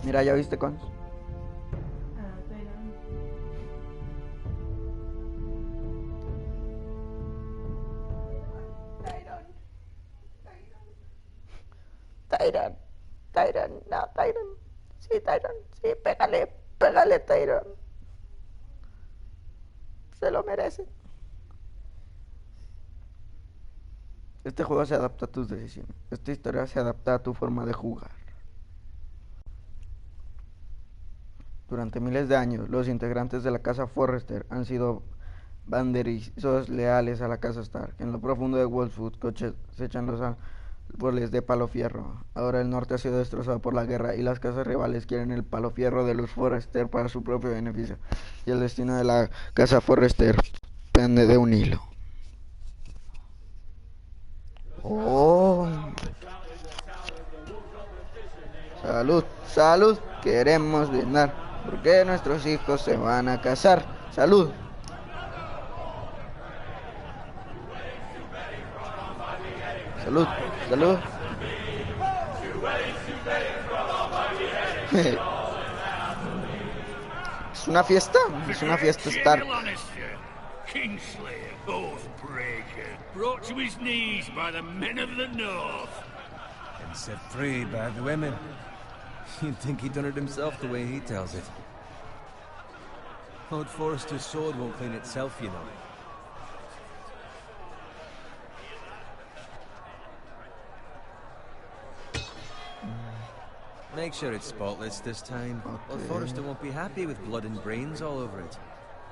Mira, ¿ya viste, Cons? Tyrion, Tyrion, no, Tyrion. Sí, Tyrion, sí, pégale, pégale, Tyrion. Se lo merece. Este juego se adapta a tus decisiones. Esta historia se adapta a tu forma de jugar. Durante miles de años, los integrantes de la casa Forrester han sido banderizos leales a la casa Stark. En lo profundo de Wolfwood cosechan los árboles de palo fierro. Ahora el norte ha sido destrozado por la guerra y las casas rivales quieren el palo fierro de los Forrester para su propio beneficio. Y el destino de la casa Forrester pende de un hilo. Oh. Salud, salud, queremos brindar, porque nuestros hijos se van a casar. Salud. Salud, salud. Es una fiesta Stark. Kingslayer, Oathbreaker, brought to his knees by the men of the North. And set free by the women. You'd think he'd done it himself the way he tells it. Lord Forrester's sword won't clean itself, you know. Make sure it's spotless this time. Okay. Lord Forrester won't be happy with blood and brains all over it.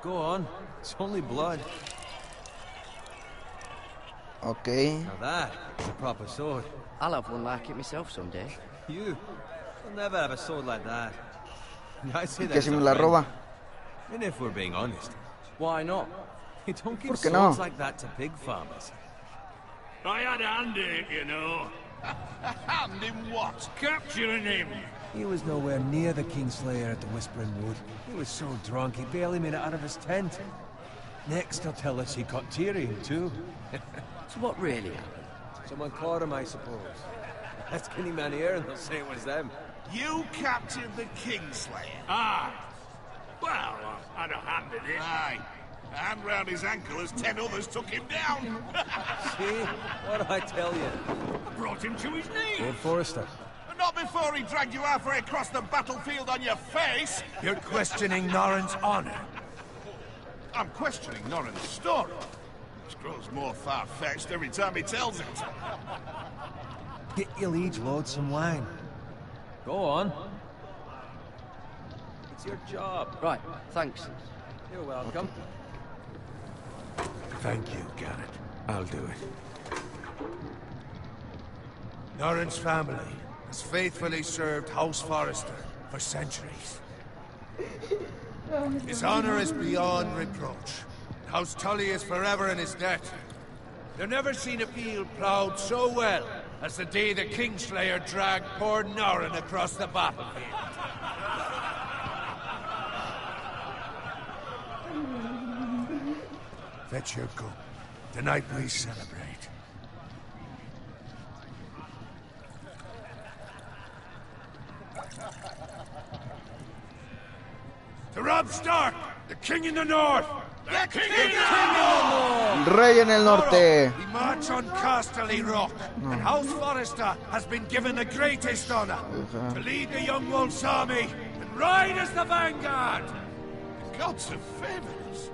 Go on, it's only blood. Okay. Now that is a proper sword. I'll have one like it myself someday. You'll never have a sword like that. I say que si me la roba. And if we're being honest, why not? You don't give swords no? like that to pig farmers. I had a hand in it, you know. A hand in what? Capturing him. He was nowhere near the Kingslayer at the Whispering Wood. He was so drunk he barely made it out of his tent. Next he'll tell us he caught Tyrion too. So what really happened? Someone caught him, I suppose. Ask any man here and they'll say it was them. You captured the Kingslayer? Ah. Well, I had a hand in it. Aye. A hand round his ankle as 10 others took him down. See? What did I tell you? I brought him to his knees. Lord Forrester. But not before he dragged you halfway across the battlefield on your face. You're questioning Norrin's honor. I'm questioning Norrin's story. Which grows more far-fetched every time he tells it. Get your liege lord some wine. Go on. It's your job. Right, thanks. You're welcome. Thank you, Garrett. I'll do it. Norrin's family has faithfully served House Forrester for centuries. His honor is beyond reproach. House Tully is forever in his debt. They've never seen a field ploughed so well as the day the Kingslayer dragged poor Norrin across the battlefield. Fetch your cup. Tonight we celebrate. To Robb Stark, the king in the north! The king in the north! Rey en el norte. We march on Casterly Rock, and House Forrester has been given the greatest honor to lead the Young Wolf's army and ride as the vanguard! The gods have favored us.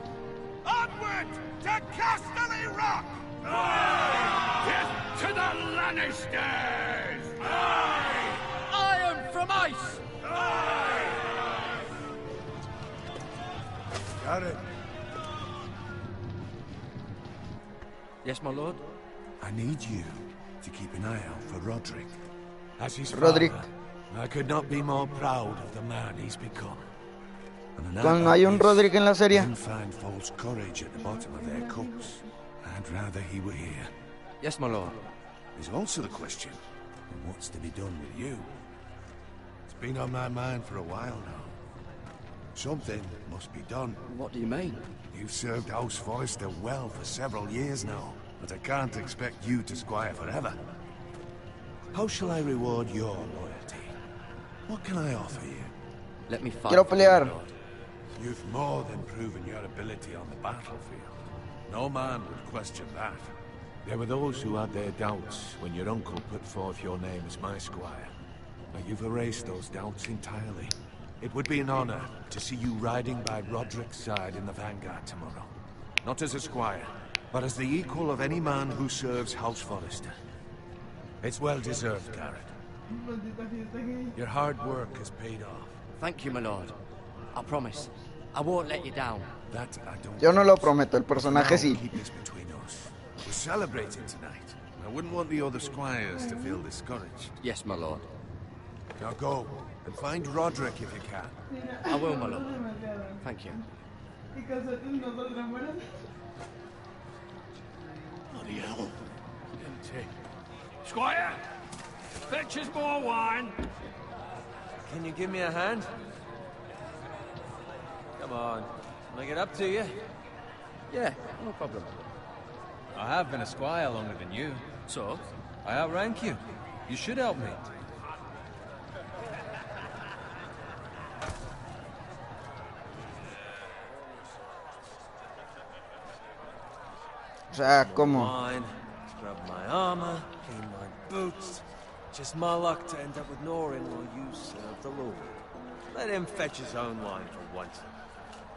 Onward to Casterly Rock! Aye! Death to the Lannisters! Aye! Iron from ice! Aye! Got it. Yes, my lord? I need you to keep an eye out for Roderick. As his Roderick. father, I could not be more proud of the man he's become. Cuando hay un Roderick en la serie. Men find false courage at the bottom of their cups. I'd rather he were here. Yes, my lord. There's also the question of what's to be done with you. It's been on my mind for a while now. Something must be done. What do you mean? You've served House Forrester well for several years now, but I can't expect you to squire forever. How shall I reward your loyalty? What can I offer you? Let me fight. Quiero for you, pelear. my lord. You've more than proven your ability on the battlefield. No man would question that. There were those who had their doubts when your uncle put forth your name as my squire. But you've erased those doubts entirely. It would be an honor to see you riding by Roderick's side in the vanguard tomorrow. Not as a squire, but as the equal of any man who serves House Forrester. It's well deserved, Garrett. Your hard work has paid off. Thank you, my lord. I promise. I won't let you down. That I don't. Yo no lo prometo, el personaje Now, sí. keep this between us. We're celebrating tonight. I wouldn't want the other squires to feel discouraged. Yes, my lord. Now go and find Roderick if you can. I will, my lord. Thank you. Bloody hell. Empty. Squire! Fetch us more wine. Can you give me a hand? Come on. Make it up to you. Yeah, no problem. I have been a squire longer than you. So? I outrank you. You should help me. O sea, ¿cómo? Wine, scrub my armor, clean my boots. Just my luck to end up with Norin while you serve the Lord. Let him fetch his own wine for once.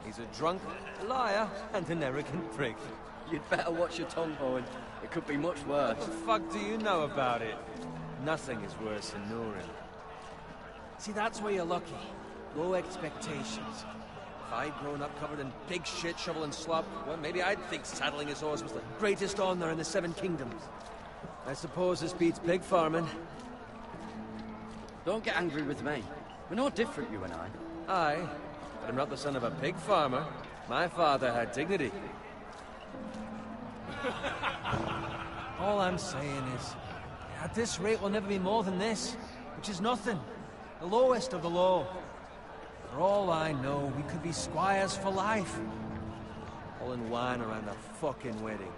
He's a drunk, a liar, and an arrogant prick. You'd better watch your tongue, Owen. It could be much worse. What the fuck do you know about it? Nothing is worse than Norin. See, that's where you're lucky. Low expectations. If I'd grown up covered in pig shit, shovel and slop, well, maybe I'd think saddling his horse was the greatest honor in the Seven Kingdoms. I suppose this beats pig farming. Don't get angry with me. We're no different, you and I. Aye, but I'm not the son of a pig farmer. My father had dignity. All I'm saying is, at this rate we'll never be more than this, which is nothing. The lowest of the low. For all I know, we could be squires for life. All in wine around a fucking wedding.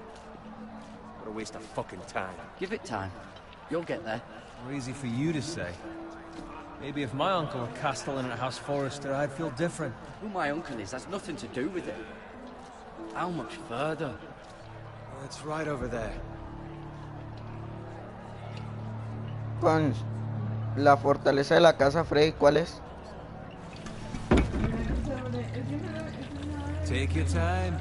What a waste of fucking time. Give it time. You'll get there. More easy for you to say. Maybe if my uncle were castellan at House Forrester, I'd feel different. Who my uncle is has nothing to do with it. How much further? It's right over there. Con la fortaleza de la casa Frey, ¿cuál es? Take your time.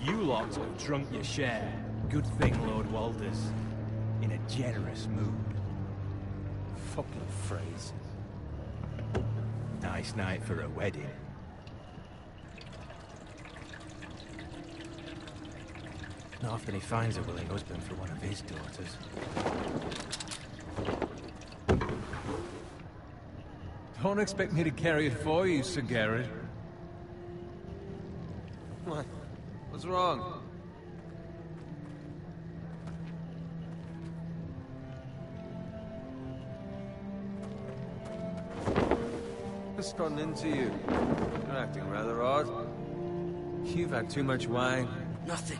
You lot have drunk your share. Good thing Lord Walder's in a generous mood. Fucking phrase. Nice night for a wedding. Not often he finds a willing husband for one of his daughters. Don't expect me to carry it for you, Sir Garrett. What? What's wrong? What's gotten into you? You're acting rather odd. You've had too much wine. Nothing.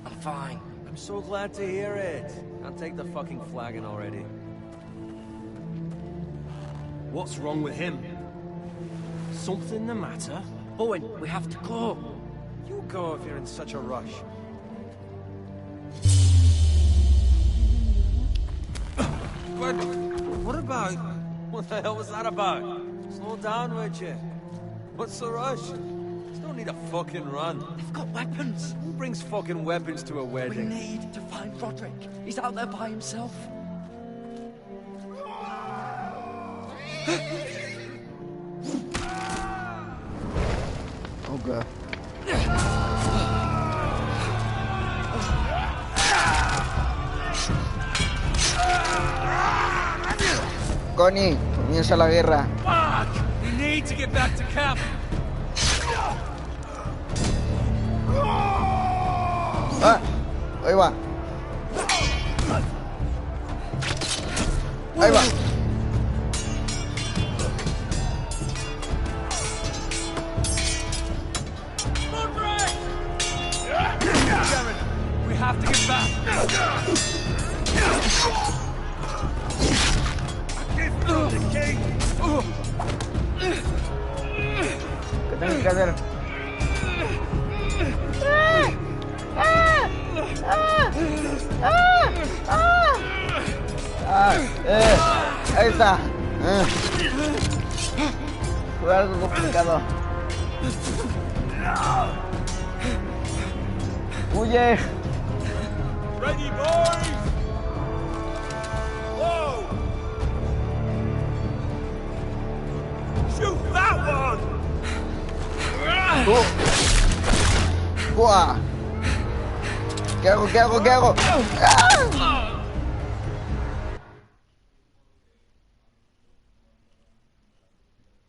I'm fine. I'm so glad to hear it. I'll take the fucking flagon already. What's wrong with him? Something the matter? Owen, we have to go. You go if you're in such a rush. What about? What the hell was that about? Slow down, would you? What's the rush? There's no need to fucking run. They've got weapons. Who brings fucking weapons to a We wedding? need to find Roderick. He's out there by himself. Oh god. Connie, comienza la guerra. Fuck! We need to get back to camp. Ah, ahí va. Ahí va. We have to get back. Ahí está. Fue algo complicado. Huye. Ready, boys! Whoa! Shoot that one! ¡Buah! ¿Qué hago? ¿Qué hago? ¿Qué hago? ¡Ah!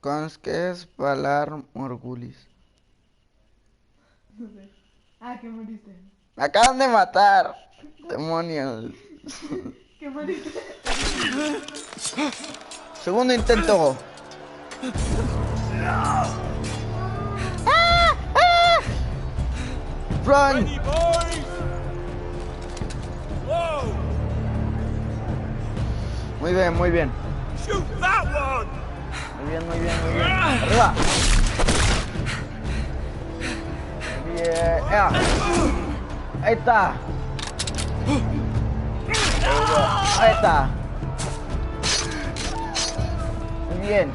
Consques Valar Morgulis. No sé. Ah, que moriste. Me acaban de matar. Demonios. ¿Qué moriste? Segundo intento. Run. Ready, boys! Whoa! Muy bien, muy bien. Shoot that one! Muy bien, muy bien, muy bien. Arriba. Bien. ¡Ea! Ahí está. Ahí está. Muy bien.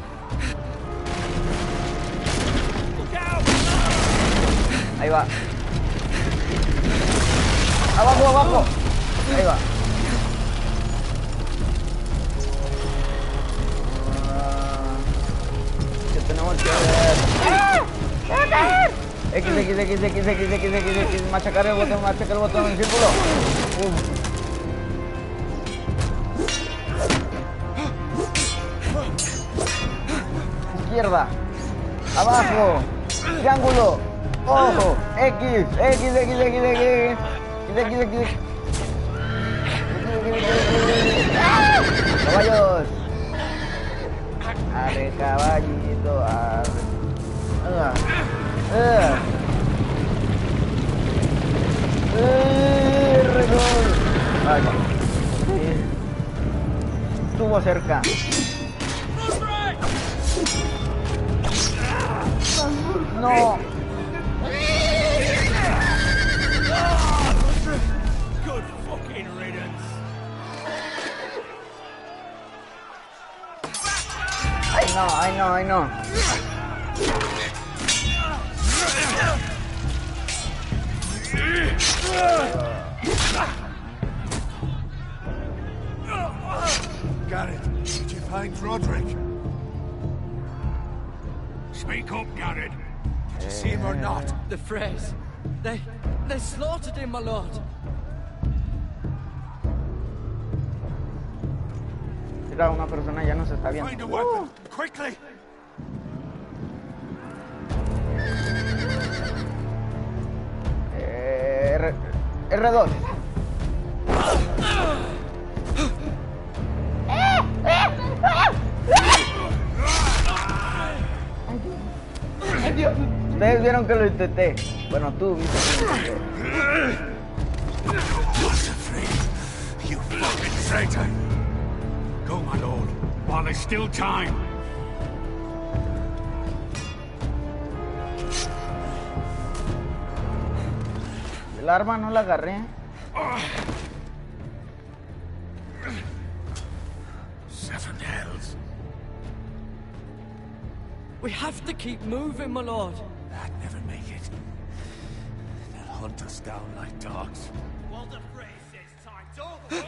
Look out! Ahí va. Abajo, abajo. Ahí va. ¿Qué tenemos que ver? X, machacar el botón en círculo. Izquierda. Abajo. Triángulo. Ojo. X. Caballos. Arre, caballito, arre. Ay, estuvo cerca. No. Good fucking riddance! I know. Garrett, did you find Roderick? Speak up, Garrett. Did you see him or not? The Freys. They slaughtered him, my lord. Mira, una persona ya nos está viendo. Find a weapon, quickly! R2. Ay, Dios. Ustedes vieron que lo intenté. Bueno, tú viste que lo intenté. You fucking traitor! Go, my lord, while there's still time. El arma no la agarré. Seven hells. We have to keep moving, my lord. I'd never make it. They'll hunt us down like dogs. Walder Frey says time's over.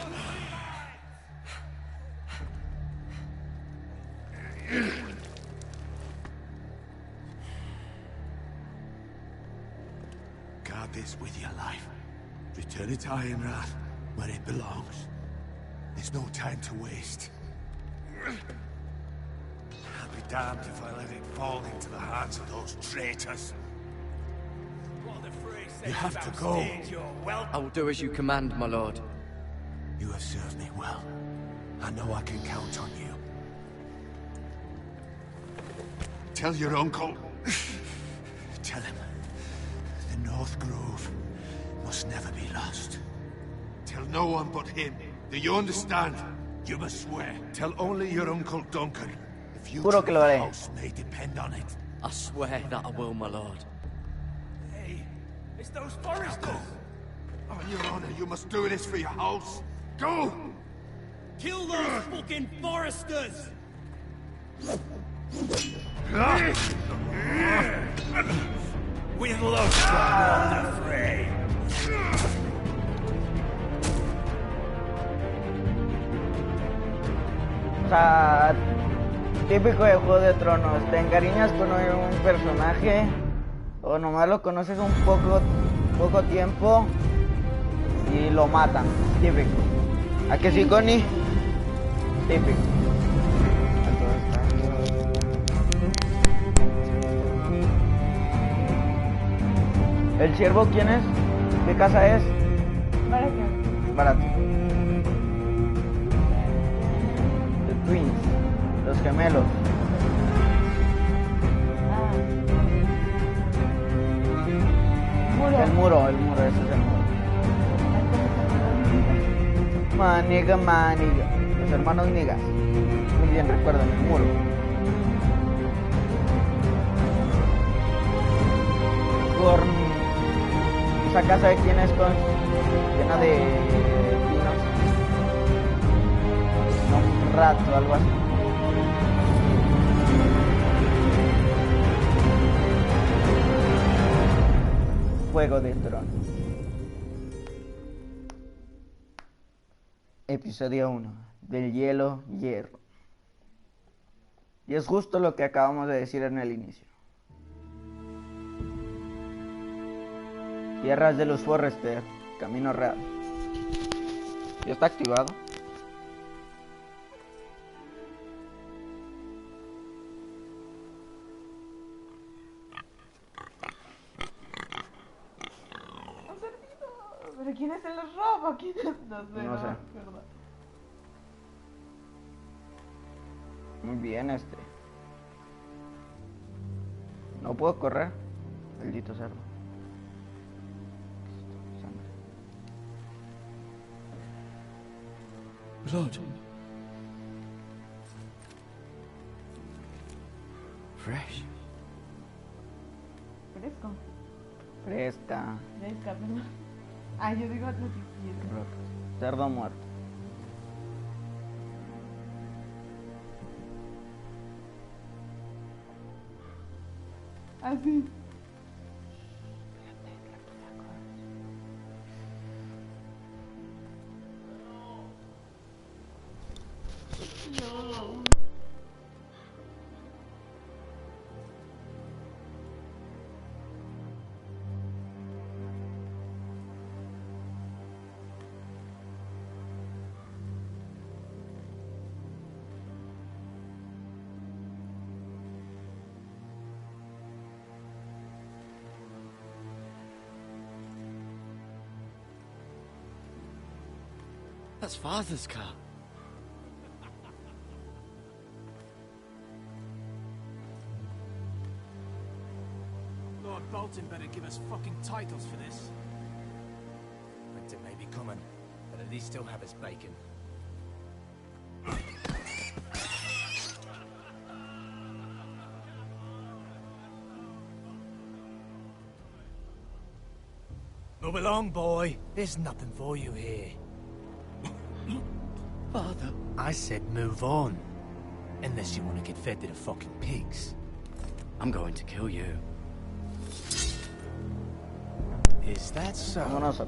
Guard this with your life. Return it to Ironrath, where it belongs. There's no time to waste. I'll be damned if I let it fall into the hands of those traitors. Walder Frey says You have to go. upstage, you're welcome. I will do as you command, my lord. You have served me well. I know I can count on you. Tell your uncle. Tell him. The North Grove must never be lost. Tell no one but him. Do you understand? You must swear. Tell only your Uncle Duncan. The future Juro of que lo the haré. house may depend on it. I swear that I will, my lord. Hey, it's those Now foresters. go. On your honor, you must do this for your house. Go! Kill those fucking foresters! With Lostra won the fray. O sea, típico de Juego de Tronos, te encariñas con un personaje o nomás lo conoces un poco tiempo y lo matan, típico. ¿A que sí, Connie? Típico. ¿El ciervo quién es? ¿Qué casa es? Baratheon. Baratheon. The Twins, los gemelos. Muro. El muro, ese es el muro. Maniga. Los hermanos Nigas. Muy bien, recuerdan el muro. Gorn. ¿Esa casa de quién es, con llena de pinos? No, un rato, algo así. Juego de Tronos. Episodio 1. Del hielo, hierro. Y es justo lo que acabamos de decir en el inicio. Tierras de los Forrester, camino real. ¿Ya está activado? Un cerdito. ¿Pero quién es el robo? ¿Quién es? No sé. No sé. Perdón. Muy bien, No puedo correr. Maldito cerdo. Sangre. Blood. Fresh. Fresco. Fresca. Fresca, perdón. Ah, yo digo lo que quiero. Cerdo muerto. Así. No. That's Father's car. Lord Bolton better give us fucking titles for this. Winter may be coming, but at least he'll have his bacon. Move along, boy. There's nothing for you here. Father. I said move on. Unless you want to get fed to the fucking pigs. I'm going to kill you. Is that so? Vámonos a...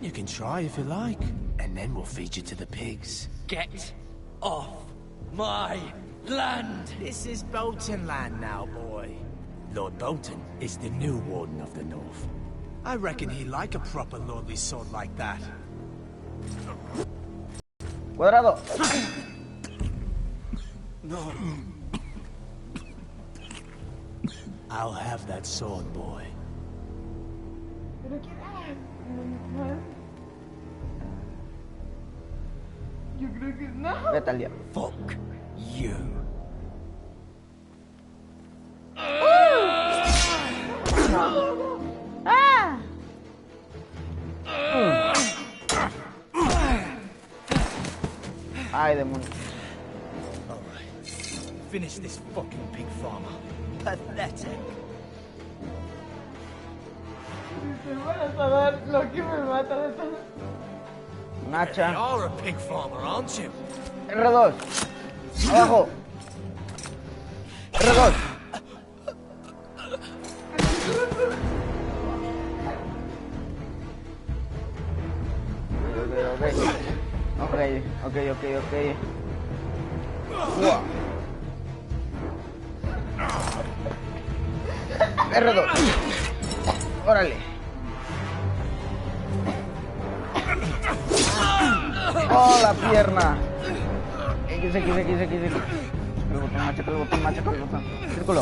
You can try if you like. And then we'll feed you to the pigs. Get off my land! This is Bolton land now, boy. Lord Bolton is the new Warden of the North. I reckon he'd like a proper lordly sword like that. Cuadrado. No. I'll have that sword, boy. ¿Pero quién es? No es. Yo creo que no. Vete al diablo. Fuck you. ¡Ah! Ay, demonio. Alright. Finish this fucking pig farmer. Pathetic. Si te van a dar lo que me mata de todo. Un hacha. You're a pig farmer, aren't you? R2. Abajo. R2. Ok. Uah. R2. Órale. Oh, la pierna. X. El botón, machaca el botón. Círculo.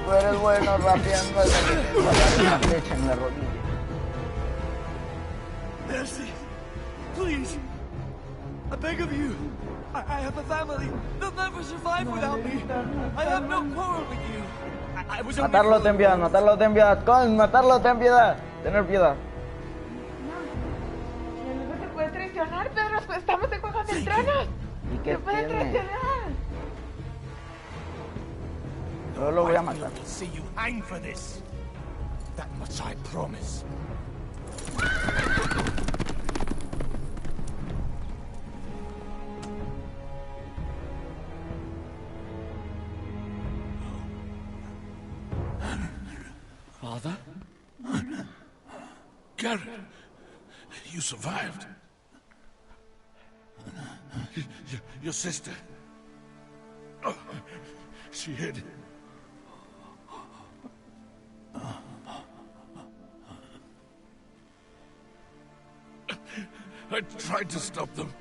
Tú eres bueno rapeando la flecha en la rodilla. Mercy, please. I beg of you. I have a family. They'll never survive without me. I have no quarrel with you. I was only Matarlo ten piedad. Con matarlo ten piedad. Tener piedad. No se puede traicionar, Pedro. Estamos en Juego de Tronos. ¿Y qué Se puede tiene? traicionar. Yo lo voy a My matar. people will see you hang for this. That much I promise. Father? Garrett, you survived. Your sister. Oh, she hid. I tried to stop them.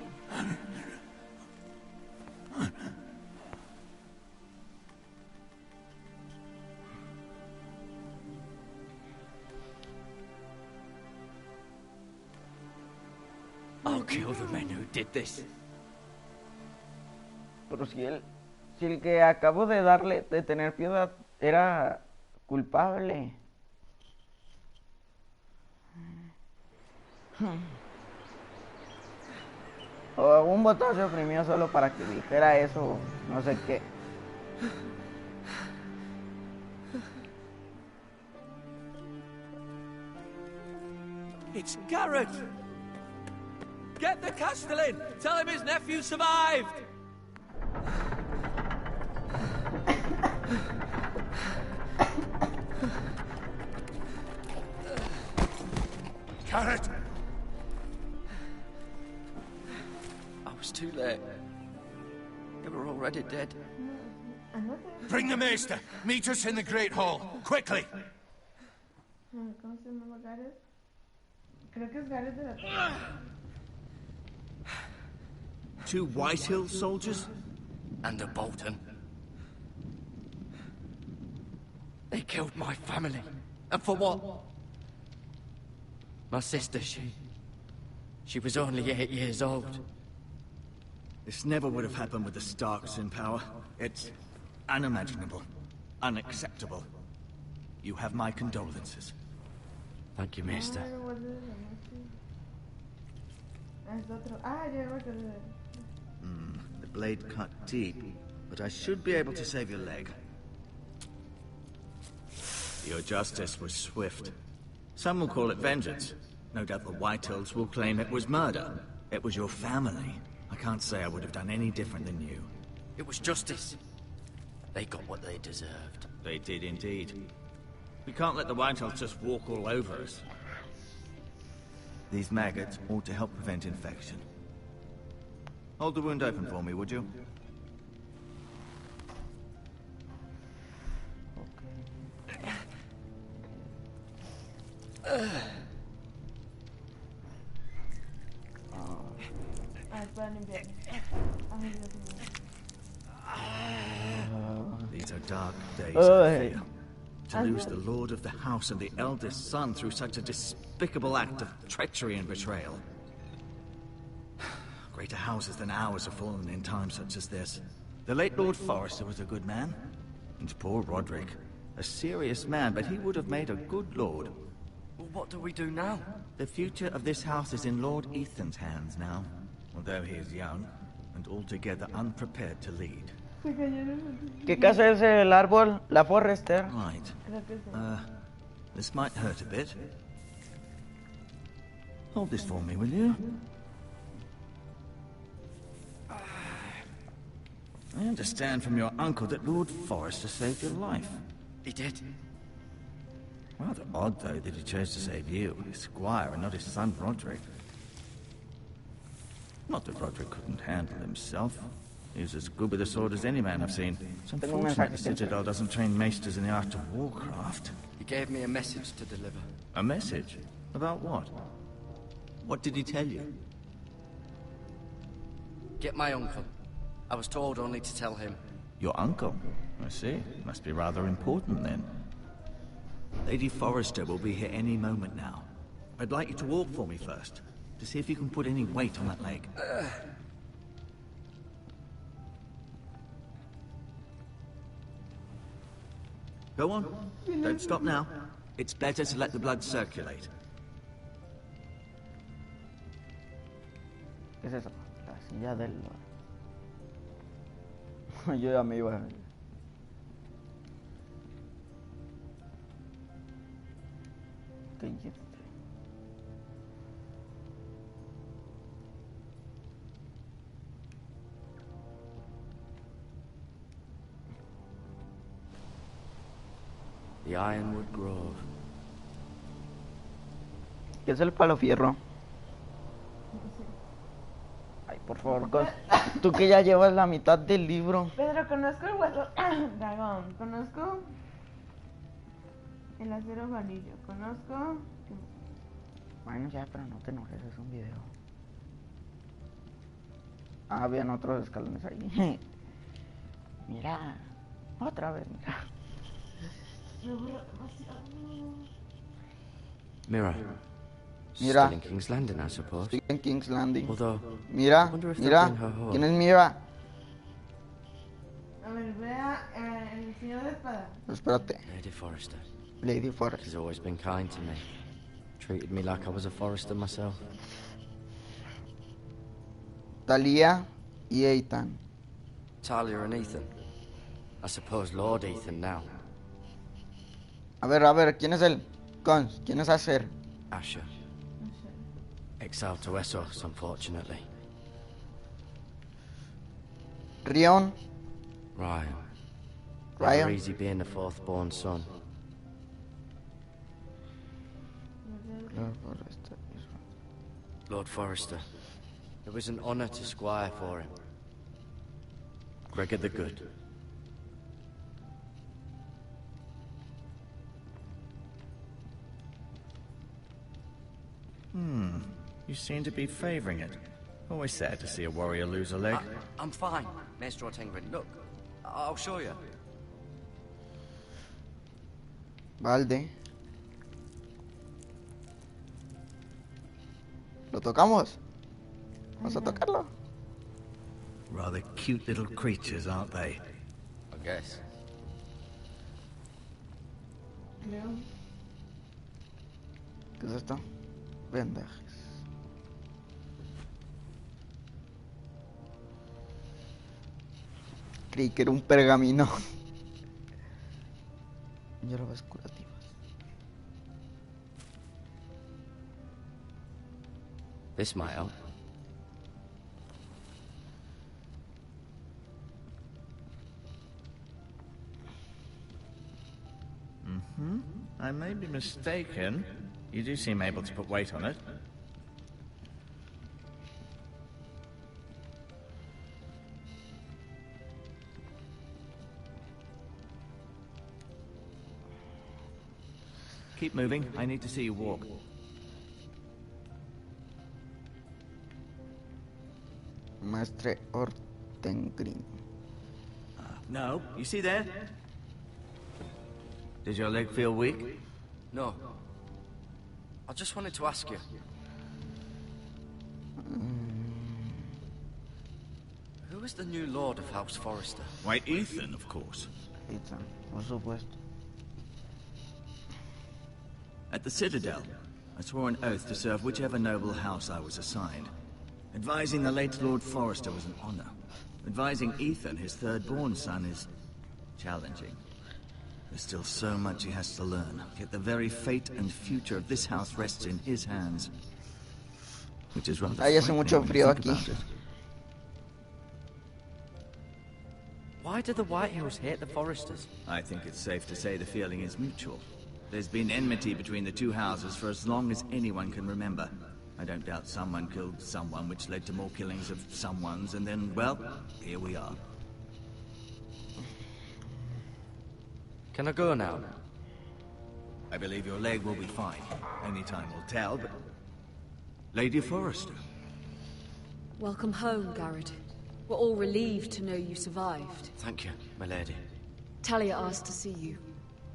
I'll kill the men who did this. Pero si el que acabo de darle, de tener piedad, era culpable. O un botón se oprimió solo para que dijera eso, no sé qué. It's Garrett! Get the Castellan! Tell him his nephew survived! Garrett! I was too late. They were already dead. Bring the maester. Meet us in the Great Hall. Quickly. ¿Cómo se llama Gareth? Creo que es Gareth de la Torre. 2 Whitehill soldiers? And a Bolton. They killed my family. And for what? My sister, she was only 8 years old. This never would have happened with the Starks in power. It's unimaginable. Unacceptable. You have my condolences. Thank you, Maester. Es otro. Ah, ya me acordé. The blade cut deep, but I should be able to save your leg. Your justice was swift. Some will call it vengeance. No doubt the Whitehills will claim it was murder. It was your family. I can't say I would have done any different than you. It was justice. They got what they deserved. They did indeed. We can't let the Whitehills just walk all over us. These maggots ought to help prevent infection. Hold the wound open for me, would you? Para limpiar. Ay, Dios mío. These are dark days, Ay. I fear. To lose the lord of the house and the eldest son through such a despicable act of treachery and betrayal. Greater houses than ours have fallen in times such as this. The late Lord Forrester was a good man. And poor Roderick. A serious man, but he would have made a good lord. Well, what do we do now? The future of this house is in Lord Ethan's hands now. Although he is young, and altogether unprepared to lead. ¿Qué casa es el árbol? La Forrester. Right. Creo que sí. This might hurt a bit. Hold this for me, will you? I understand from your uncle that Lord Forrester saved your life. He did. Rather odd, though, that he chose to save you, his squire, and not his son Roderick. Not that Roderick couldn't handle himself. He was as good with a sword as any man I've seen. It's unfortunate the Citadel doesn't train maesters in the art of warcraft. He gave me a message to deliver. A message? About what? What did he tell you? Get my uncle. I was told only to tell him. Your uncle? I see. Must be rather important, then. Lady Forrester will be here any moment now. I'd like you to walk for me first, to see if you can put any weight on that leg. Go on. Don't stop now. It's better to let the blood circulate. ¿Qué es eso? La silla del... Yo ya me iba. ¿Qué hiciste? The Ironwood Grove. ¿Qué es el palo fierro? Ay, por favor, tú que ya llevas la mitad del libro. Pedro, conozco el hueso dragón, conozco el acero amarillo, conozco... Bueno, ya, pero no te enojes, es un video. Ah, habían otros escalones ahí. Mira, otra vez, mira. Mira. Mira. Still in King's Landing, I suppose. Estoy en King's Landing. Although, Mira, wonder if mira. they'll bring her home. ¿Quién es Mira? A ver, vea el señor de espada. Espérate. Lady Forrester. Lady Forrester. She's always been kind to me. Treated me like I was a Forrester myself. Talia y Ethan. Talia and Ethan. I suppose Lord Ethan now. A ver, ¿quién es él? Cons, ¿quién es Asher? Asher. Exiled to Essos, unfortunately. Rion. Ryan. Ryan. Never easy being the fourth born son. Lord Forrester. It was an honor to squire for him. Gregor the Good. You seem to be favoring it. Always sad to see a warrior lose a leg. I'm fine, Maestro Tengrin. Look, I'll show you. Balde. ¿Lo tocamos? ¿Vamos a tocarlo? Rather cute little creatures, aren't they? I guess. Creo. ¿Qué es esto? Vendajes. Creí que era un pergamino. Hierbas curativas. This might help. I may be mistaken. You do seem able to put weight on it. Keep moving. I need to see you walk. Maestre Ortengrin. No, you see there? Does your leg feel weak? No. I just wanted to ask you. Who is the new Lord of House Forrester? Why, Ethan, of course. Ethan, por supuesto. At the Citadel, I swore an oath to serve whichever noble house I was assigned. Advising the late Lord Forrester was an honor. Advising Ethan, his third-born son, is challenging. There's still so much he has to learn, yet the very fate and future of this house rests in his hands. Which is rather Ay, hace frightening mucho when you frío think aquí. about it. Why do the Whitehills hate the Foresters? I think it's safe to say the feeling is mutual. There's been enmity between the two houses for as long as anyone can remember. I don't doubt someone killed someone, which led to more killings of someones, and then, well, here we are. Can I go now? I believe your leg will be fine. Only time will tell, but... Lady Forrester. Welcome home, Garrett. We're all relieved to know you survived. Thank you, my lady. Talia asked to see you.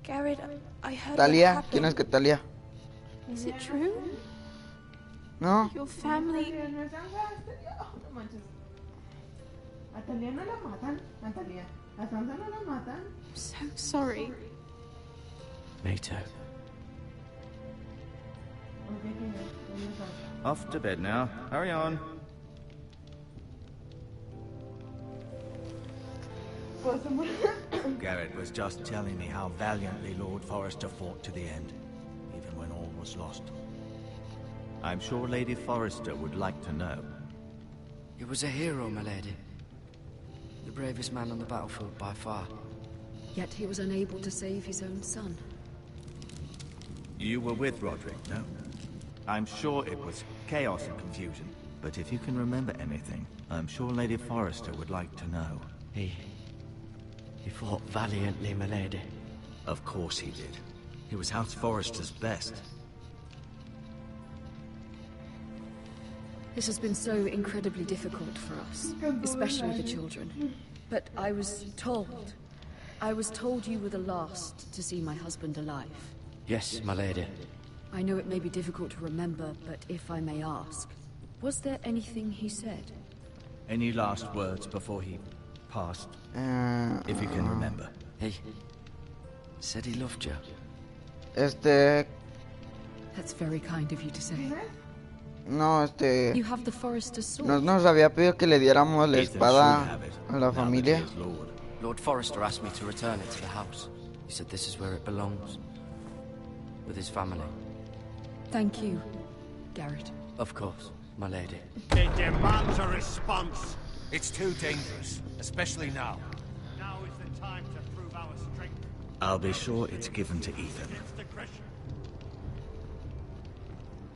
Garrett, I heard Talia, what ¿quién es happened. que Talia? Is it true? No. Your family... No es Sansa, oh, no manches. A Talia no la matan. A Talia. A Sansa no la matan. I'm so sorry. Me too. Off to bed now. Hurry on. Garrett was just telling me how valiantly Lord Forrester fought to the end, even when all was lost. I'm sure Lady Forrester would like to know. He was a hero, my lady. The bravest man on the battlefield by far. Yet he was unable to save his own son. You were with Roderick, no? I'm sure it was chaos and confusion. But if you can remember anything, I'm sure Lady Forrester would like to know. He fought valiantly, my lady. Of course he did. He was House Forrester's best. This has been so incredibly difficult for us, especially the children. But I was told you were the last to see my husband alive. Yes, my lady. I know it may be difficult to remember, but if I may ask, was there anything he said? Any last words before he passed? If you can remember. He said he loved you. That's very kind of you to say. No, You have the Forrester's sword. nos había pedido que le diéramos la espada a la familia. Lord Forrester asked me to return it to the house. He said this is where it belongs. With his family. Thank you, Garrett. Of course, my lady. It demands a response. It's too dangerous, especially now. Now is the time to prove our strength. I'll be sure it's given to Ethan.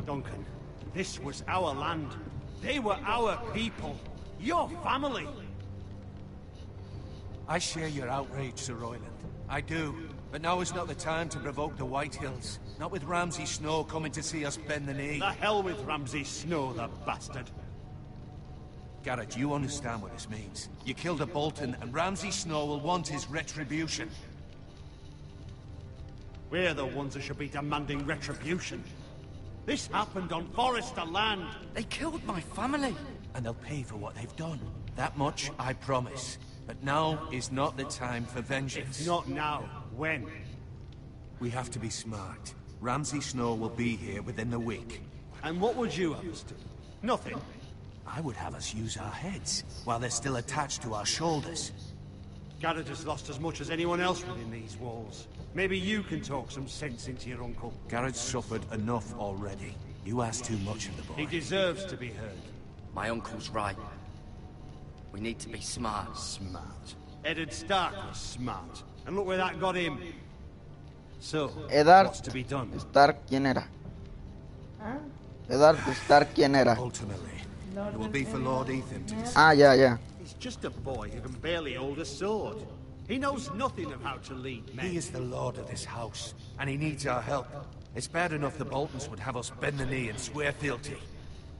Duncan, this was our land. They were our people. Your family. I share your outrage, Sir Royland. I do. But now is not the time to provoke the Whitehills. Not with Ramsay Snow coming to see us bend the knee. The hell with Ramsay Snow, the bastard. Garrett, you understand what this means. You killed a Bolton, and Ramsay Snow will want his retribution. We're the ones that should be demanding retribution. This happened on Forrester land. They killed my family. And they'll pay for what they've done. That much I promise. But now is not the time for vengeance. If not now, when? We have to be smart. Ramsay Snow will be here within the week. And what would you have us do? Nothing. I would have us use our heads, while they're still attached to our shoulders. Garrett has lost as much as anyone else within these walls. Maybe you can talk some sense into your uncle. Garrett's suffered enough already. You ask too much of the boy. He deserves to be heard. My uncle's right. We need to be smart. Smart. Eddard Stark was smart. And look where that got him. So, Eddard what's to be done? Stark, ¿quién era? Eddard Stark, ¿quién era? Ultimately, it will be for Lord Ethan to decide. Ah, ya. He's just a boy who can barely hold a sword. He knows nothing of how to lead men. He is the lord of this house, and he needs our help. It's bad enough the Boltons would have us bend the knee and swear fealty.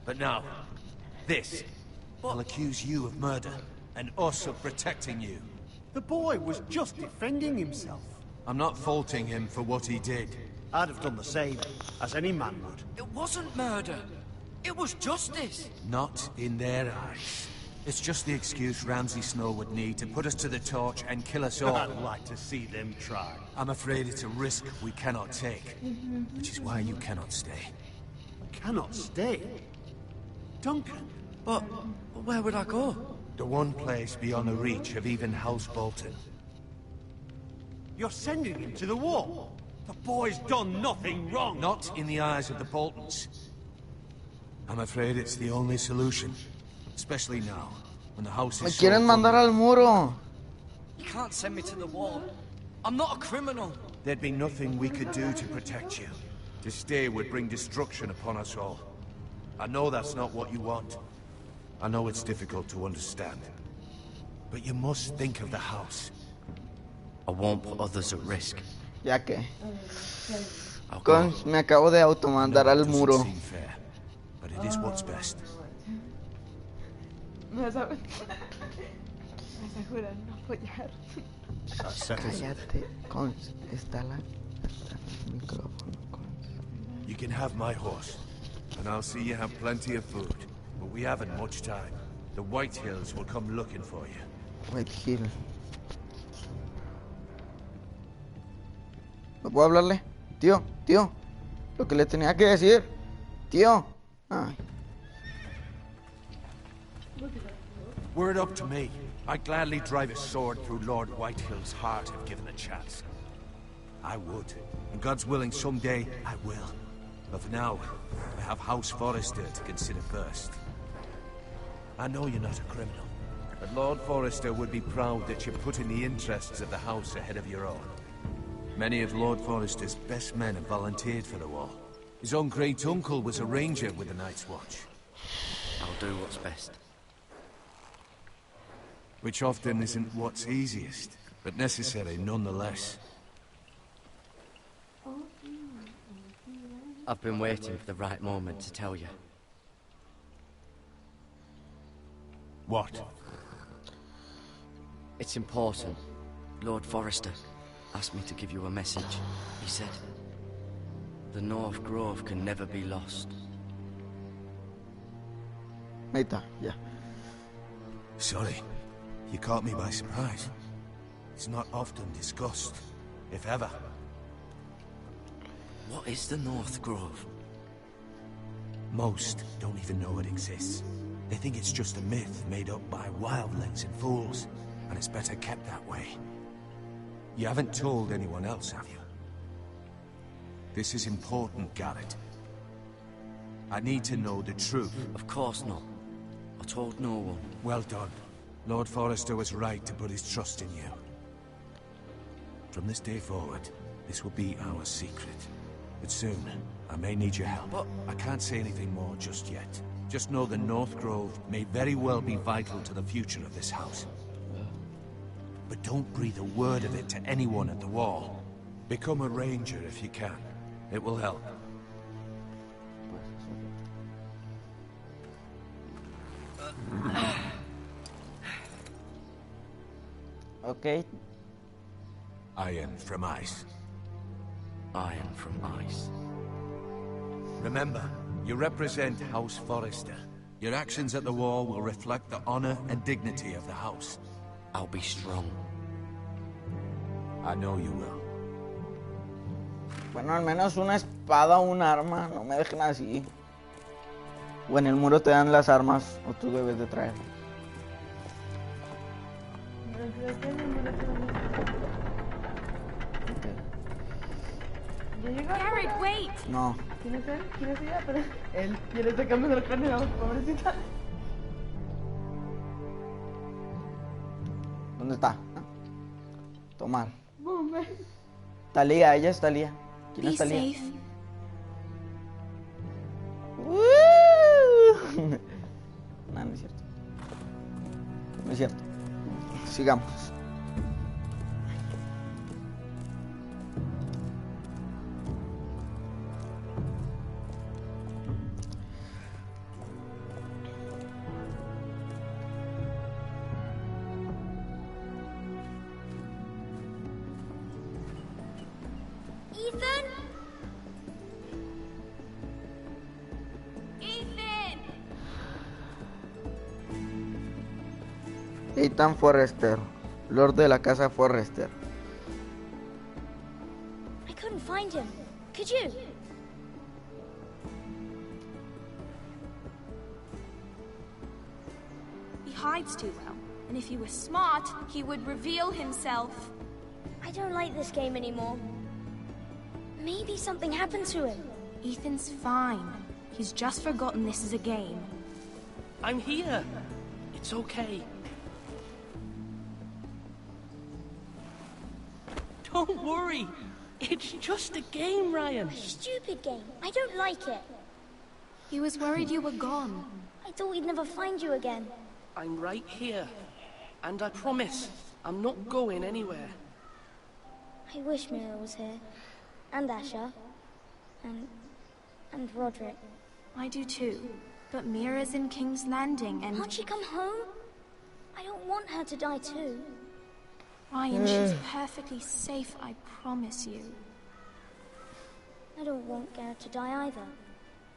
But now, this. I'll accuse you of murder, and us of protecting you. The boy was just defending himself. I'm not faulting him for what he did. I'd have done the same, as any man would. It wasn't murder. It was justice. Not in their eyes. It's just the excuse Ramsay Snow would need to put us to the torch and kill us all. I'd like to see them try. I'm afraid it's a risk we cannot take. Which is why you cannot stay. Cannot stay? Duncan. But where would I go? The one place beyond the reach of even House Bolton. You're sending him to the wall. The boy's done nothing wrong. Not in the eyes of the Boltons. I'm afraid it's the only solution. Especially now, when the house Me is quieren mandar al muro. You can't send me to the wall. I'm not a criminal. There'd be nothing we could do to protect you. To stay would bring destruction upon us all. I know that's not what you want. I know it's difficult to understand. But you must think of the house. I won't put others at risk. Ya que. I'll go. Me acabo de automandar al muro. Doesn't seem fair, but it is what's best. Me vas a jurar no apoyar. Cállate, Cons. Está el micrófono, Cons. You can have my horse, and I'll see you have plenty of food. But we haven't much time. The White Hills will come looking for you. White Hill. ¿No puedo hablarle? Tío, tío. Lo que le tenía que decir. Tío. Ay. Were it up to me, I'd gladly drive a sword through Lord Whitehill's heart if given a chance. I would. And God's willing, someday I will. But for now, I have House Forrester to consider first. I know you're not a criminal, but Lord Forrester would be proud that you're putting the interests of the house ahead of your own. Many of Lord Forrester's best men have volunteered for the war. His own great-uncle was a ranger with the Night's Watch. I'll do what's best. Which often isn't what's easiest, but necessary nonetheless. I've been waiting for the right moment to tell you. What? It's important. Lord Forrester asked me to give you a message. He said, the North Grove can never be lost. Ahí está, ya. Sorry, you caught me by surprise. It's not often discussed, if ever. What is the North Grove? Most don't even know it exists. They think it's just a myth made up by wildlings and fools, and it's better kept that way. You haven't told anyone else, have you? This is important, Garrett. I need to know the truth. Of course not. I told no one. Well done. Lord Forrester was right to put his trust in you. From this day forward, this will be our secret. But soon, I may need your help. But I can't say anything more just yet. Just know the North Grove may very well be vital to the future of this house. But don't breathe a word of it to anyone at the wall. Become a ranger if you can. It will help. Okay. Iron from ice. Iron from ice. Remember, you represent House Forrester. Your actions at the wall will reflect the honor and dignity of the house. I'll be strong. I know you will. Bueno, al menos una espada o un arma. No me dejen así. O en el muro te dan las armas o tú debes de traer. Garrett, wait. No. ¿Quién es él? ¿Quién es ella? Pero él quiere sacarme el cráneo, pobrecita. ¿Dónde está? Tomar. Bomba. Talía, ella es Talía. ¿Quién es Talía? Safe. No, no es cierto. No es cierto. Sigamos. Ethan? Ethan! Ethan Forrester, Lord de la Casa Forrester. I couldn't find him. Could you? He hides too well, and if he was smart, he would reveal himself. I I don't like this game anymore. Maybe something happened to him. Ethan's fine. He's just forgotten this is a game. I'm here. It's okay. Don't worry. It's just a game, Ryan. A stupid game. I don't like it. He was worried you were gone. I thought we'd never find you again. I'm right here. And I promise, I'm not going anywhere. I wish Mira was here. And Asher. And Roderick. I do too. But Mira's in King's Landing and... Can't she come home? I don't want her to die too. Ryan, she's perfectly safe, I promise you. I don't want Garrett to die either.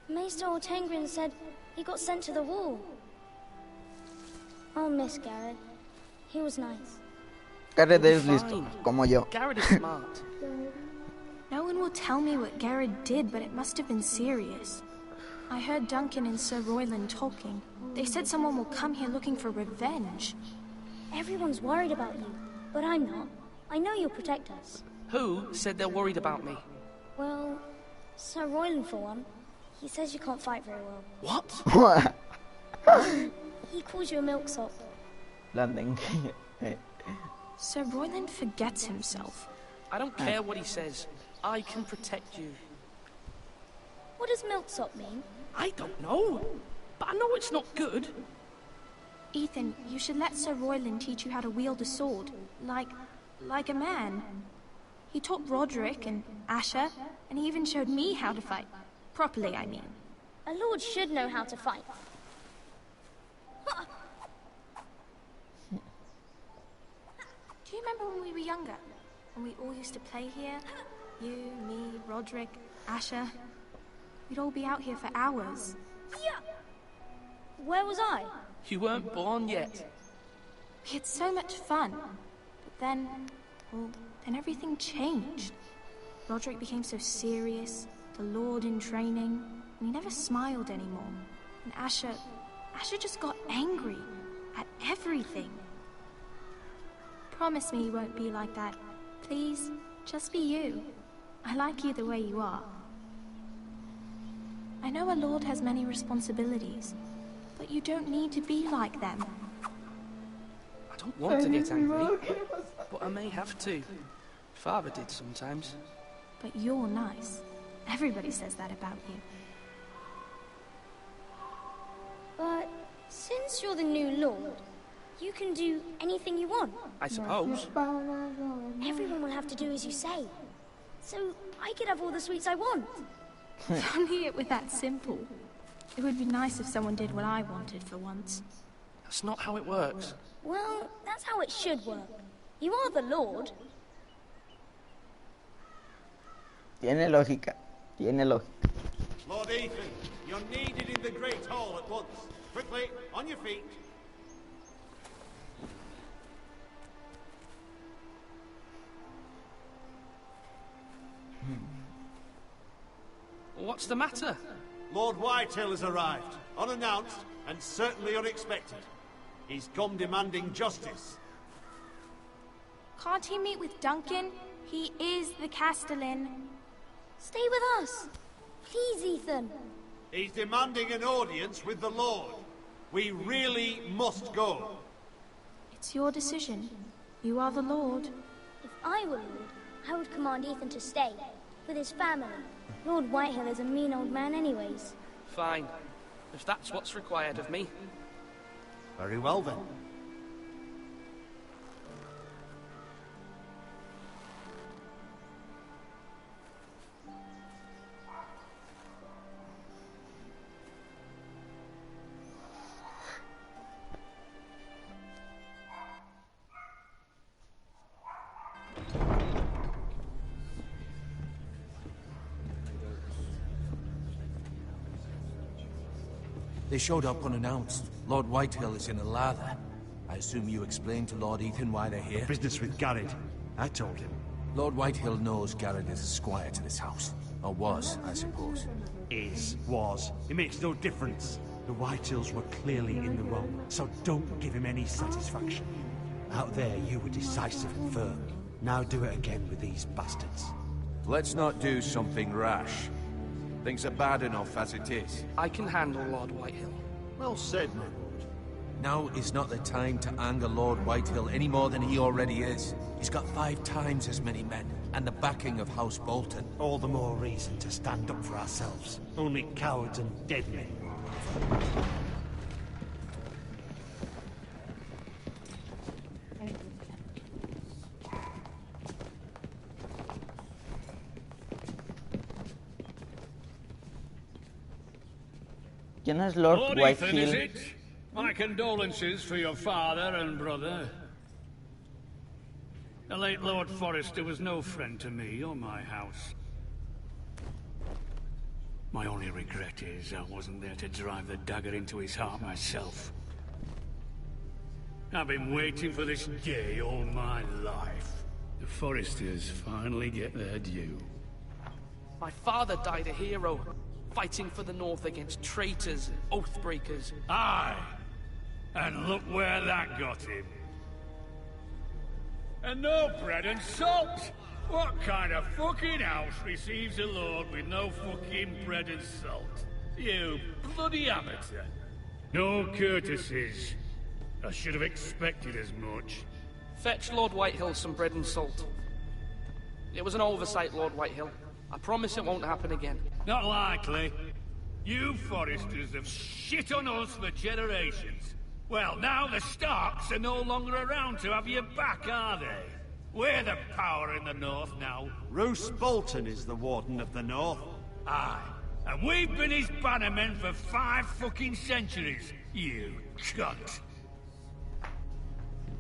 Maester Ortengrin said he got sent to the wall. I'll miss Garrett. He was nice. Garrett es listo, como yo. Garrett is smart. No one will tell me what Garrett did, but it must have been serious. I heard Duncan and Sir Royland talking. They said someone will come here looking for revenge. Everyone's worried about you, but I'm not. I know you'll protect us. Who said they're worried about me? Well, Sir Royland for one. He says you can't fight very well. What? What? He calls you a milksop. Landing. Sir Royland forgets himself. I don't care what he says. I can protect you. What does milksop mean? I don't know. But I know it's not good. Ethan, you should let Sir Royland teach you how to wield a sword. Like a man. He taught Roderick and Asher, and he even showed me how to fight. Properly, I mean. A lord should know how to fight. Do you remember when we were younger? When we all used to play here? You, me, Roderick, Asher. We'd all be out here for hours. Yeah. Where was I? You weren't born yet. We had so much fun. But then, well, then everything changed. Roderick became so serious, the Lord in training, and he never smiled anymore. And Asher just got angry at everything. Promise me you won't be like that. Please, just be you. I like you the way you are. I know a lord has many responsibilities, but you don't need to be like them. I don't want to get angry, but I may have to. Father did sometimes. But you're nice. Everybody says that about you. But since you're the new lord, you can do anything you want. I suppose. Everyone will have to do as you say. So I could have all the sweets I want. If only it were that simple. It would be nice if someone did what I wanted for once. That's not how it works. Well, that's how it should work. You are the lord. Tiene lógica. Tiene lógica. Lord Ethan, you're needed in the Great Hall at once. Quickly, on your feet. What's the matter? Lord Whitehill has arrived, unannounced and certainly unexpected. He's come demanding justice. Can't he meet with Duncan? He is the Castellan. Stay with us. Please, Ethan. He's demanding an audience with the Lord. We really must go. It's your decision. You are the Lord. If I were Lord, I would command Ethan to stay, with his family. Lord Whitehill is a mean old man anyways. Fine. If that's what's required of me. Very well then. They showed up unannounced. Lord Whitehill is in a lather. I assume you explained to Lord Ethan why they're here? Business with Garrett. I told him. Lord Whitehill knows Garrett is a squire to this house. Or was, I suppose. Was. It makes no difference. The Whitehills were clearly in the wrong, so don't give him any satisfaction. Out there, you were decisive and firm. Now do it again with these bastards. Let's not do something rash. Things are bad enough as it is. I can handle Lord Whitehill. Well said, my lord. Now is not the time to anger Lord Whitehill any more than he already is. He's got 5 times as many men, and the backing of House Bolton. All the more reason to stand up for ourselves. Only cowards and dead men. ¿Quién es Lord Ethan, is Whitehill? it? My condolences for your father and brother. The late Lord Forrester was no friend to me or my house. My only regret is I wasn't there to drive the dagger into his heart myself. I've been waiting for this day all my life. The Forresters finally get their due. My father died a hero, fighting for the North against traitors, oathbreakers. Aye! And look where that got him. And no bread and salt! What kind of fucking house receives a lord with no fucking bread and salt? You bloody amateur. No courtesies. I should have expected as much. Fetch Lord Whitehill some bread and salt. It was an oversight, Lord Whitehill. I promise it won't happen again. Not likely. You Forresters have shit on us for generations. Well, now the Starks are no longer around to have your back, are they? We're the power in the North now. Roose Bolton is the Warden of the North. Aye. And we've been his bannermen for 5 fucking centuries. You cunt.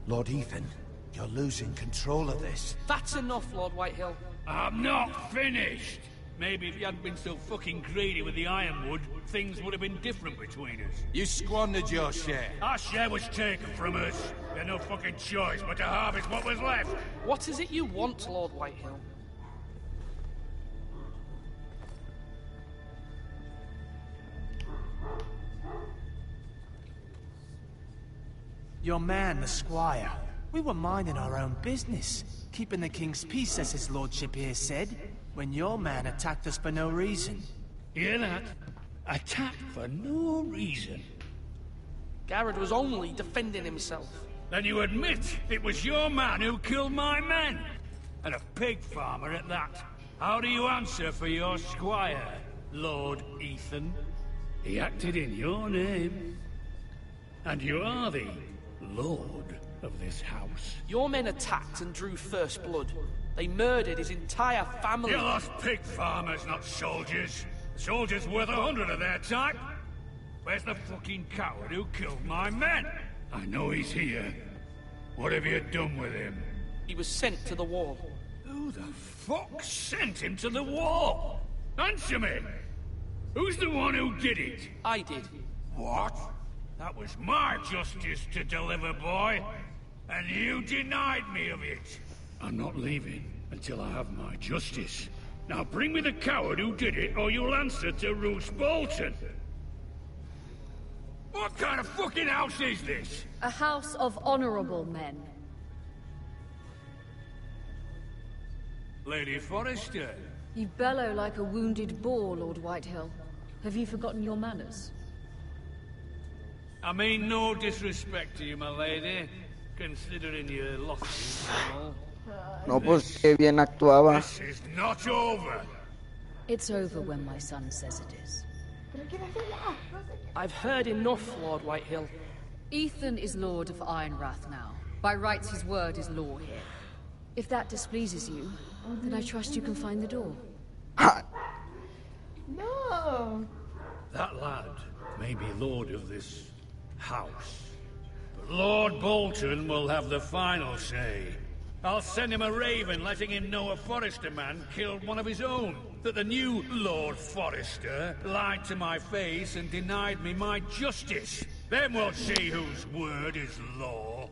Lord Ethan, you're losing control of this. That's enough, Lord Whitehill. I'm not finished. Maybe if you hadn't been so fucking greedy with the ironwood, things would have been different between us. You squandered your share. Our share was taken from us. We had no fucking choice but to harvest what was left. What is it you want, Lord Whitehill? Your man, the squire. We were minding our own business, keeping the king's peace, as his lordship here said, when your man attacked us for no reason. Hear that? Attacked for no reason. Garrett was only defending himself. Then you admit it was your man who killed my men? And a pig farmer at that. How do you answer for your squire, Lord Ethan? He acted in your name. And you are the lord of this house. Your men attacked and drew first blood. They murdered his entire family. You lost pig farmers, not soldiers. Soldiers worth 100 of their type. Where's the fucking coward who killed my men? I know he's here. What have you done with him? He was sent to the wall. Who the fuck sent him to the wall? Answer me! Who's the one who did it? I did. What? That was my justice to deliver, boy. And you denied me of it. I'm not leaving until I have my justice. Now bring me the coward who did it, or you'll answer to Roose Bolton. What kind of fucking house is this? A house of honorable men. Lady Forrester. You bellow like a wounded boar, Lord Whitehill. Have you forgotten your manners? I mean no disrespect to you, my lady, considering your losses and all. No, pues qué bien actuaba. This is not over. It's over when my son says it is. I've heard enough, Lord Whitehill. Ethan is Lord of Ironrath now. By rights, his word is law here. If that displeases you, then I trust you can find the door. No. That lad may be lord of this house, but Lord Bolton will have the final say. I'll send him a raven letting him know a Forrester man killed one of his own. That the new Lord Forrester lied to my face and denied me my justice. Then we'll see whose word is law.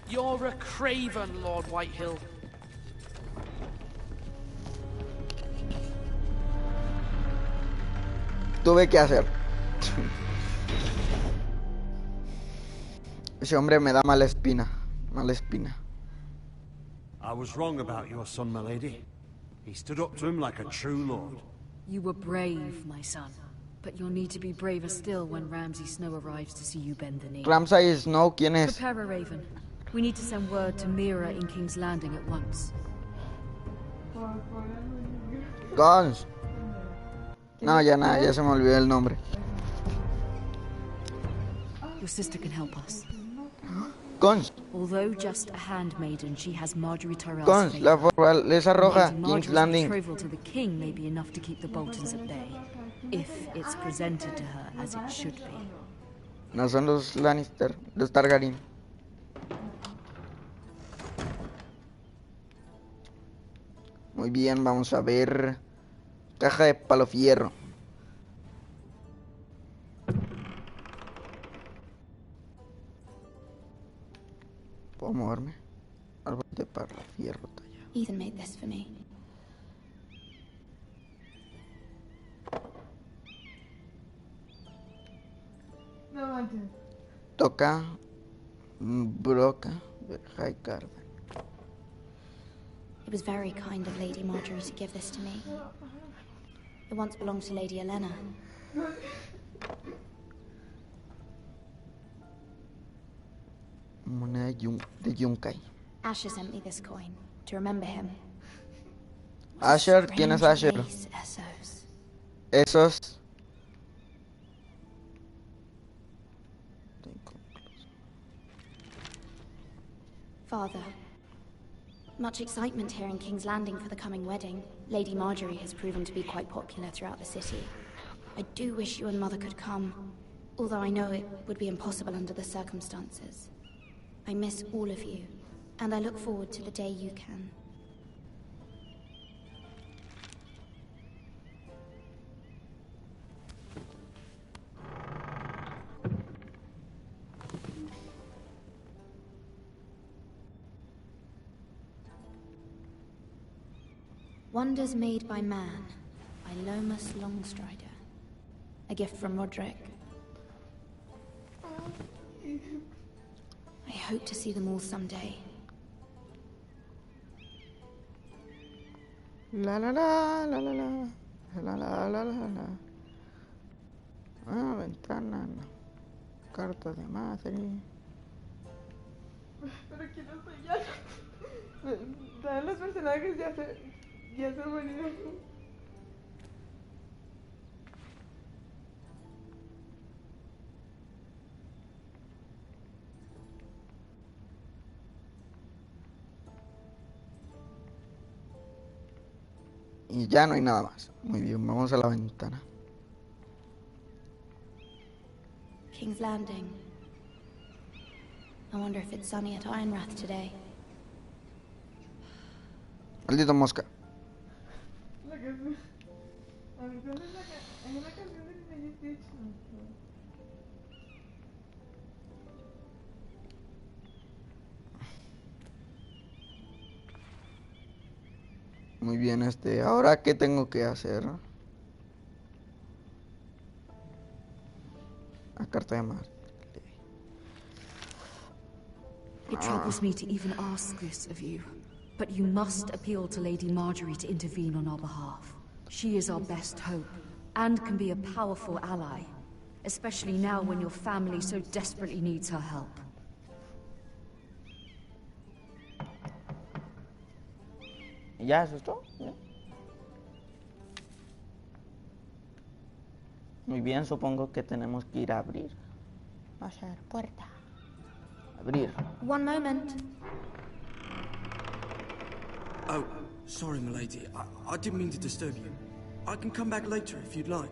You're a craven, Lord Whitehill. Tuve que hacer. Ese hombre me da mala espina. Mala espina. I was wrong about your son, my lady. He stood up to him like a true lord. You were brave, my son. But you'll need to be braver still when Ramsay Snow arrives to see you bend the knee. Ramsay Snow, ¿quién es? Prepare a raven. We need to send word to Mira in King's Landing at once. Guns. No, ya nada, ya se me olvidó el nombre. Your sister can help us. Guns. Although just a handmaiden, she has Marjorie Tyrell's Guns, favor. la fortaleza roja, Lady King's Marjorie's Landing. betrothal to the king may be enough to keep the Boltons at bay, if it's presented to her as it should be. No son los Lannister, los Targaryen. Muy bien, vamos a ver. Caja de palofierro. ¿Puedo moverme? Árbol de palofierro tallado. Ethan made this for me. No manches. Toca Broca de Highgarden. It was very kind of Lady Marjorie to give this to me. It once belonged to Lady Olenna. Moneda de Yunkai. Asher sent me this coin to remember him. Asher, ¿quién es Asher? Essos. Esos. Father, much excitement here in King's Landing for the coming wedding. Lady Marjorie has proven to be quite popular throughout the city. I do wish you and Mother could come, although I know it would be impossible under the circumstances. I miss all of you, and I look forward to the day you can. Wonders Made by Man, by Lomas Longstrider. A gift from Roderick. I hope to see them all someday. La la la la la la la la la la la. Ah, ventana, no. Cartas de madre. Pero quiero soy ya. Todos los personajes ya se murieron. Y ya no hay nada más. Muy bien, vamos a la ventana. King's Landing. I wonder if it's sunny at Ironrath today. Maldito mosca. La canción. A ver, ¿cuál es hay una canción de Lilo y Stitch? Muy bien, ahora ¿qué tengo que hacer? La carta de mar. It troubles me to even ask this of you, but you must appeal to Lady Marjorie to intervene on our behalf. She is our best hope, and can be a powerful ally, especially now when your family so desperately needs her help. ¿Ya eso es todo? ¿Ya? Muy bien, supongo que tenemos que ir a abrir. Pasar puerta. Abrir. One moment. Oh, sorry, milady. I didn't mean to disturb you. I can come back later if you'd like.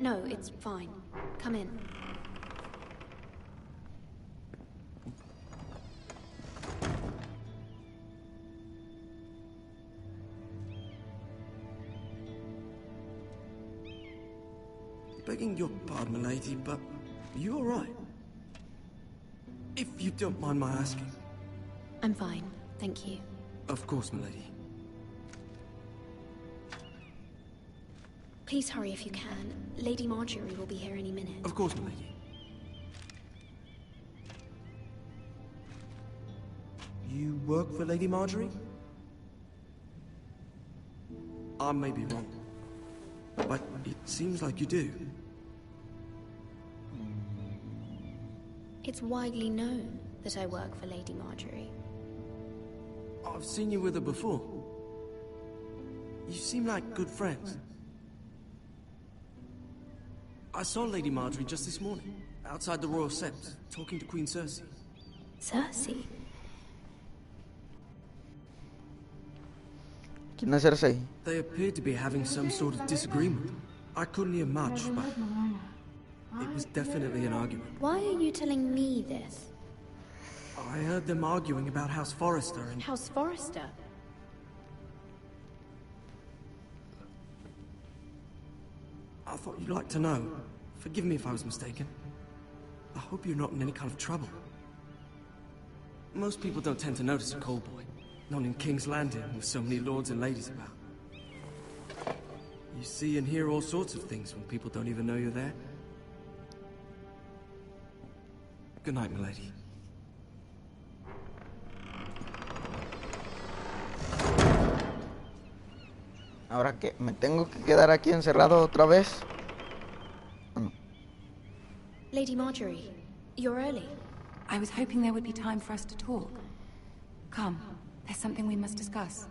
No, it's fine. Come in. Begging your pardon, milady, but are you all right? If you don't mind my asking. I'm fine, thank you. Of course, milady. Please hurry if you can. Lady Marjorie will be here any minute. Of course, my lady. You work for Lady Marjorie? I may be wrong, but it seems like you do. It's widely known that I work for Lady Marjorie. I've seen you with her before. You seem like good friends. I saw Lady Marjorie just this morning, outside the Royal Sept, talking to Queen Cersei. Cersei? ¿Quién es Cersei? They appeared to be having some sort of disagreement. I couldn't hear much, but it was definitely an argument. Why are you telling me this? I heard them arguing about House Forrester and... House Forrester? I thought you'd like to know. Forgive me if I was mistaken. I hope you're not in any kind of trouble. Most people don't tend to notice a cold boy. Not in King's Landing, with so many lords and ladies about. You see and hear all sorts of things when people don't even know you're there. Good night, milady. ¿Ahora qué? ¿Me tengo que quedar aquí encerrado otra vez? Lady Marjorie, you're early. I was hoping there would be time for us to talk. Come, there's something we must discuss.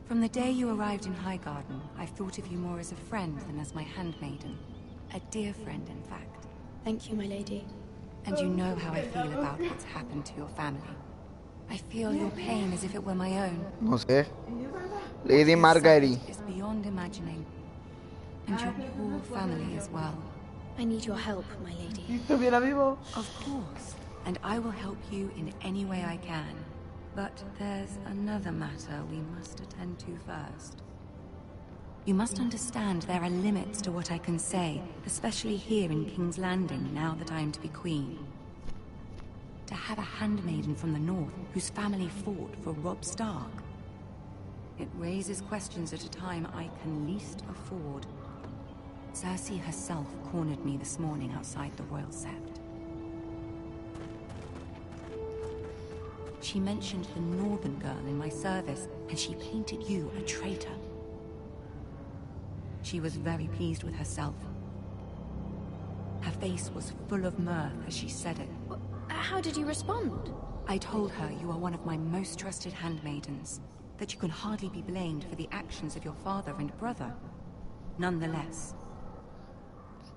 From the day you arrived in Highgarden, I've thought of you more as a friend than as my handmaiden. A dear friend, in fact. Thank you, my lady. And you know how I feel about what's happened to your family. I feel your pain as if it were my own. No sé. Lady Marjorie. It's beyond imagining. And your poor family as well. I need your help, my lady. Of course. And I will help you in any way I can. But there's another matter we must attend to first. You must understand there are limits to what I can say, especially here in King's Landing, now that I am to be queen. To have a handmaiden from the north whose family fought for Robb Stark. It raises questions at a time I can least afford. Cersei herself cornered me this morning outside the Royal Sept. She mentioned the northern girl in my service, and she painted you a traitor. She was very pleased with herself. Her face was full of mirth as she said it. How did you respond? I told her you are one of my most trusted handmaidens, that you can hardly be blamed for the actions of your father and brother. Nonetheless,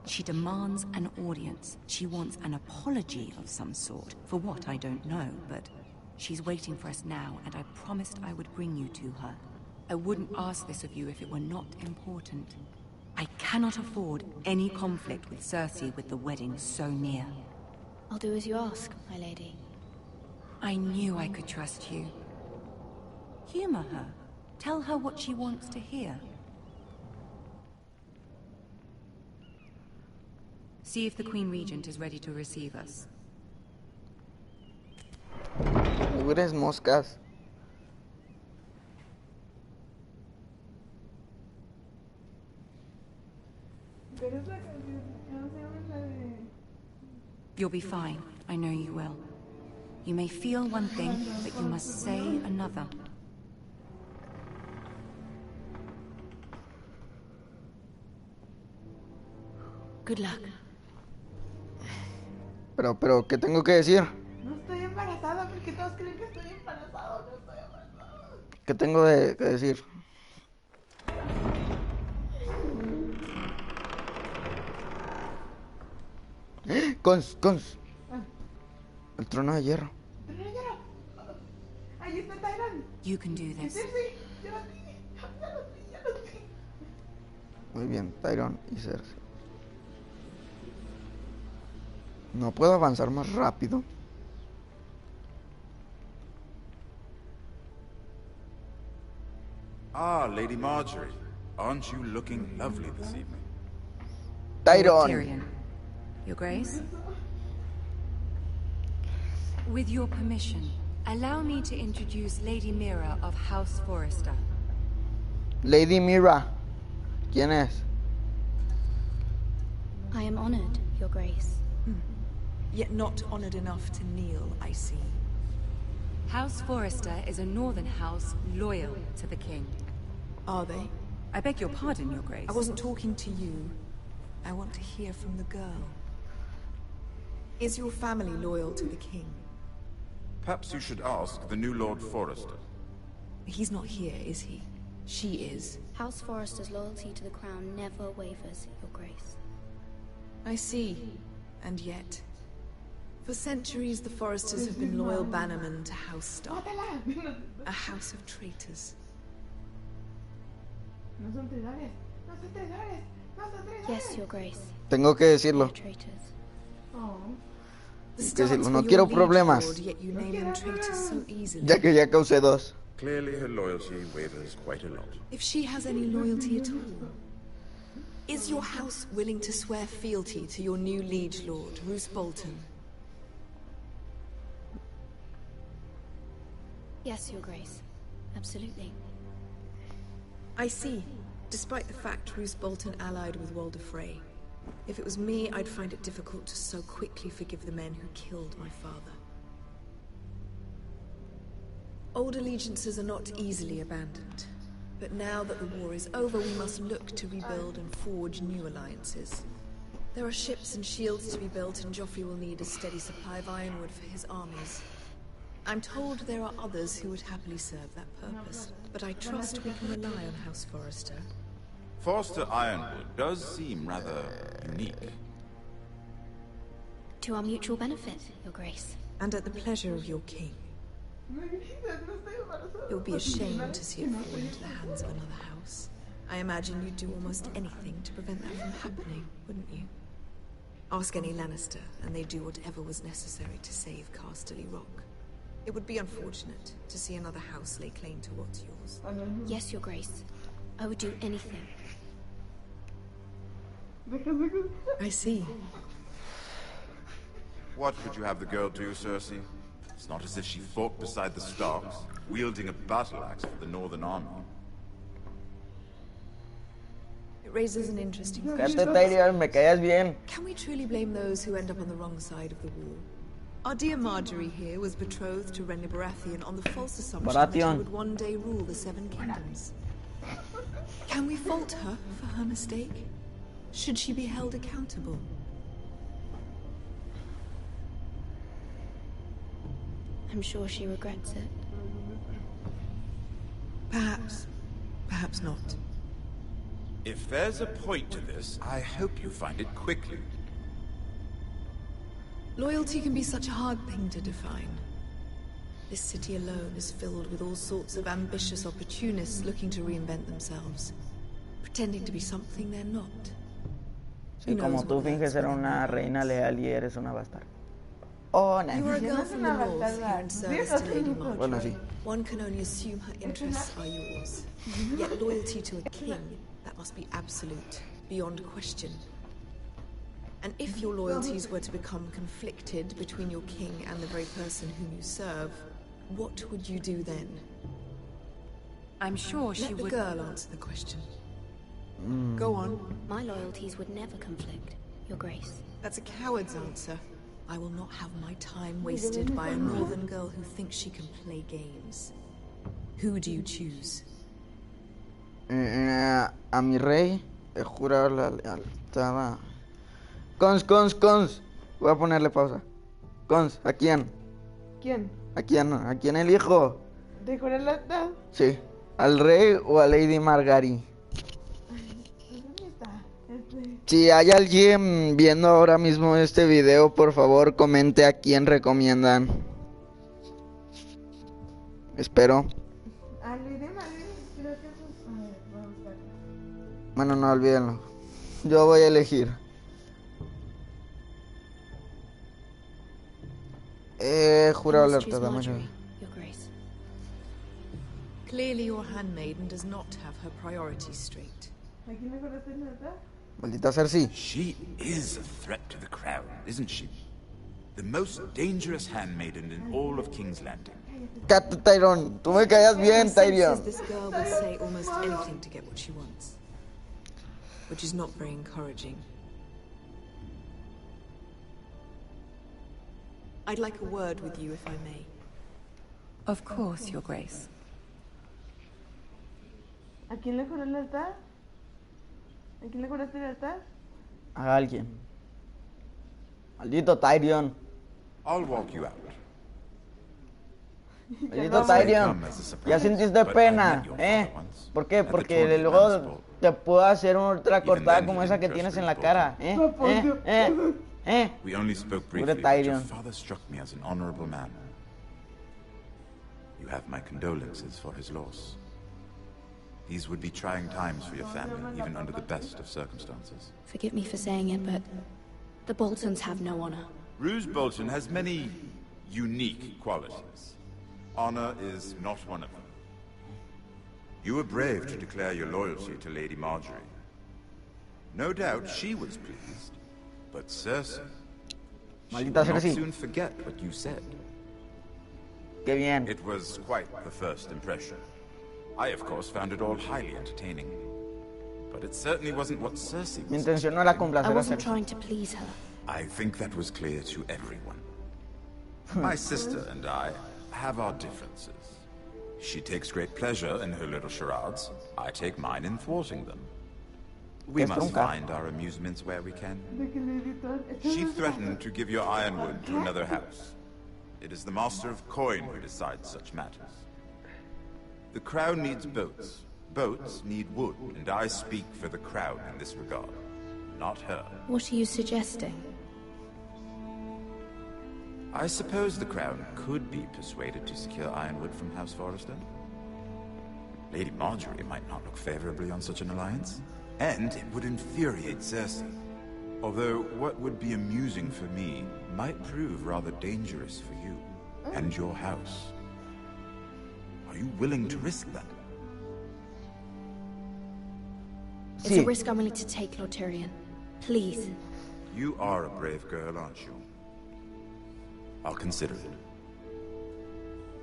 she demands an audience. She wants an apology of some sort. For what, I don't know, but she's waiting for us now, and I promised I would bring you to her. I wouldn't ask this of you if it were not important. I cannot afford any conflict with Cersei with the wedding so near. I'll do as you ask, my lady. I knew I could trust you. Humor her. Tell her what she wants to hear. See if the Queen Regent is ready to receive us. Mugres moscas. You'll be fine. I know you will. You may feel one thing, but you must say another. Good luck. Pero, ¿qué tengo que decir? No estoy embarazada porque todos creen que estoy embarazada. No estoy embarazada. ¿Qué tengo que decir? Cons. El trono de hierro. Ahí está Tyrion. You can do this. Sí, ya lo vi. Muy bien, Tyrion y Cersei. No puedo avanzar más rápido. Ah, Lady Marjorie. Aren't you looking lovely this evening? Tyrion. Tyrion. Your Grace? With your permission, allow me to introduce Lady Mira of House Forrester. Lady Mira. ¿Quién es? I am honored, Your Grace. Yet not honored enough to kneel, I see. House Forrester is a northern house loyal to the king. Are they? I beg your pardon, Your Grace. I wasn't talking to you. I want to hear from the girl. Is your family loyal to the king? Perhaps you should ask the new Lord Forrester. He's not here, is he? She is. House Forrester's loyalty to the crown never wavers, Your Grace. I see. And yet... For centuries, the Forresters have been loyal bannermen to House Stark. A house of traitors. Yes, Your Grace. Tengo que decirlo. No quiero problemas. Ya que ya causé dos. Clearly her loyalty wavers quite a lot. If she has any loyalty at all, is your house willing to swear fealty to your new liege lord, Roose Bolton? Yes, Your Grace. Absolutely. I see. Despite the fact Roose Bolton allied with Walder Frey. If it was me, I'd find it difficult to so quickly forgive the men who killed my father. Old allegiances are not easily abandoned. But now that the war is over, we must look to rebuild and forge new alliances. There are ships and shields to be built, and Joffrey will need a steady supply of ironwood for his armies. I'm told there are others who would happily serve that purpose, but I trust we can rely on House Forrester. Forrester Ironwood does seem rather unique. To our mutual benefit, Your Grace. And at the pleasure of your king. It would be a shame to see it fall into the hands of another house. I imagine you'd do almost anything to prevent that from happening, wouldn't you? Ask any Lannister, and they'd do whatever was necessary to save Casterly Rock. It would be unfortunate to see another house lay claim to what's yours. Yes, Your Grace. I would do anything. I see. What would you have the girl do, Cersei? It's not as if she fought beside the Starks, wielding a battle axe for the Northern Army. It raises an interesting question. Me callas bien. Can we truly blame those who end up on the wrong side of the war? Our dear Marjorie here was betrothed to Renly Baratheon on the false assumption that he would one day rule the Seven Kingdoms. Can we fault her for her mistake? Should she be held accountable? I'm sure she regrets it. Perhaps. Perhaps not. If there's a point to this, I hope you find it quickly. Loyalty can be such a hard thing to define. This city alone is filled with all sorts of ambitious opportunists looking to reinvent themselves, pretending to be something they're not. Sí, como tú finges ser una reina leal y eres una bastarda. Oh, no. You are a girl from the north here in service to Lady Marjorie. Bueno, sí. One can only assume her interests are yours. Yet loyalty to a king, that must be absolute, beyond question. And if your loyalties were to become conflicted between your king and the very person whom you serve, what would you do then? I'm sure she would... Let the girl answer the question. Go on. My loyalties would never conflict, Your Grace. That's a coward's answer. I will not have my time wasted by a northern girl who thinks she can play games. Who do you choose? A mi rey he jurado la lealtad. Cons. Voy a ponerle pausa. Cons, ¿a quién? ¿Quién? ¿A quién elijo? ¿De jurar la lealtad? Sí. ¿Al rey o a Lady Margaery? ¿Dónde está? Si hay alguien viendo ahora mismo este video, por favor comente a quién recomiendan. Espero. A Lady Margaery, creo que eso es... A ver, voy a buscar. Bueno, no olvídenlo. Yo voy a elegir. Jurado lealtad, Clearly your handmaiden does not have her priorities straight. ¿A quién le juraste lealtad? Maldita Cersei. She is a threat to the crown, isn't she? The most dangerous handmaiden in all of King's Landing. Cállate, Tyrion. Tú me caías bien, Tyrion. This girl will say almost anything to get what she wants, which is not very encouraging. I'd like a word with you, if I may. Of course, Your Grace. ¿A quién le juró el altar? ¿A quién le juraste el altar? A alguien. Maldito Tyrion. I'll walk you out. Maldito Tyrion. Ya sentiste pena, ¿eh? ¿Por qué? Porque luego te puedo hacer una ultra cortada como esa que tienes en la cara, ¿eh? We only spoke briefly, but your father struck me as an honorable man. You have my condolences for his loss. These would be trying times for your family, even under the best of circumstances. Forgive me for saying it, but the Boltons have no honor. Roose Bolton has many unique qualities. Honor is not one of them. You were brave to declare your loyalty to Lady Marjorie. No doubt she was pleased, but Cersei, she will not soon forget what you said. Qué bien. It was quite the first impression. I, of course, found it all highly entertaining. But it certainly wasn't what Cersei was. Mi intención no era complacer I wasn't trying to please her. I think that was clear to everyone. My sister and I have our differences. She takes great pleasure in her little charades. I take mine in thwarting them. We must find our amusements where we can. She threatened to give your ironwood to another house. It is the Master of Coin who decides such matters. The crown needs boats. Boats need wood, and I speak for the crown in this regard, not her. What are you suggesting? I suppose the crown could be persuaded to secure ironwood from House Forrester. Lady Marjorie might not look favorably on such an alliance, and it would infuriate Cersei. Although what would be amusing for me might prove rather dangerous for you and your house. Are you willing to risk that? It's a risk I'm willing to take, Lord Tyrion. Please. You are a brave girl, aren't you? I'll consider it.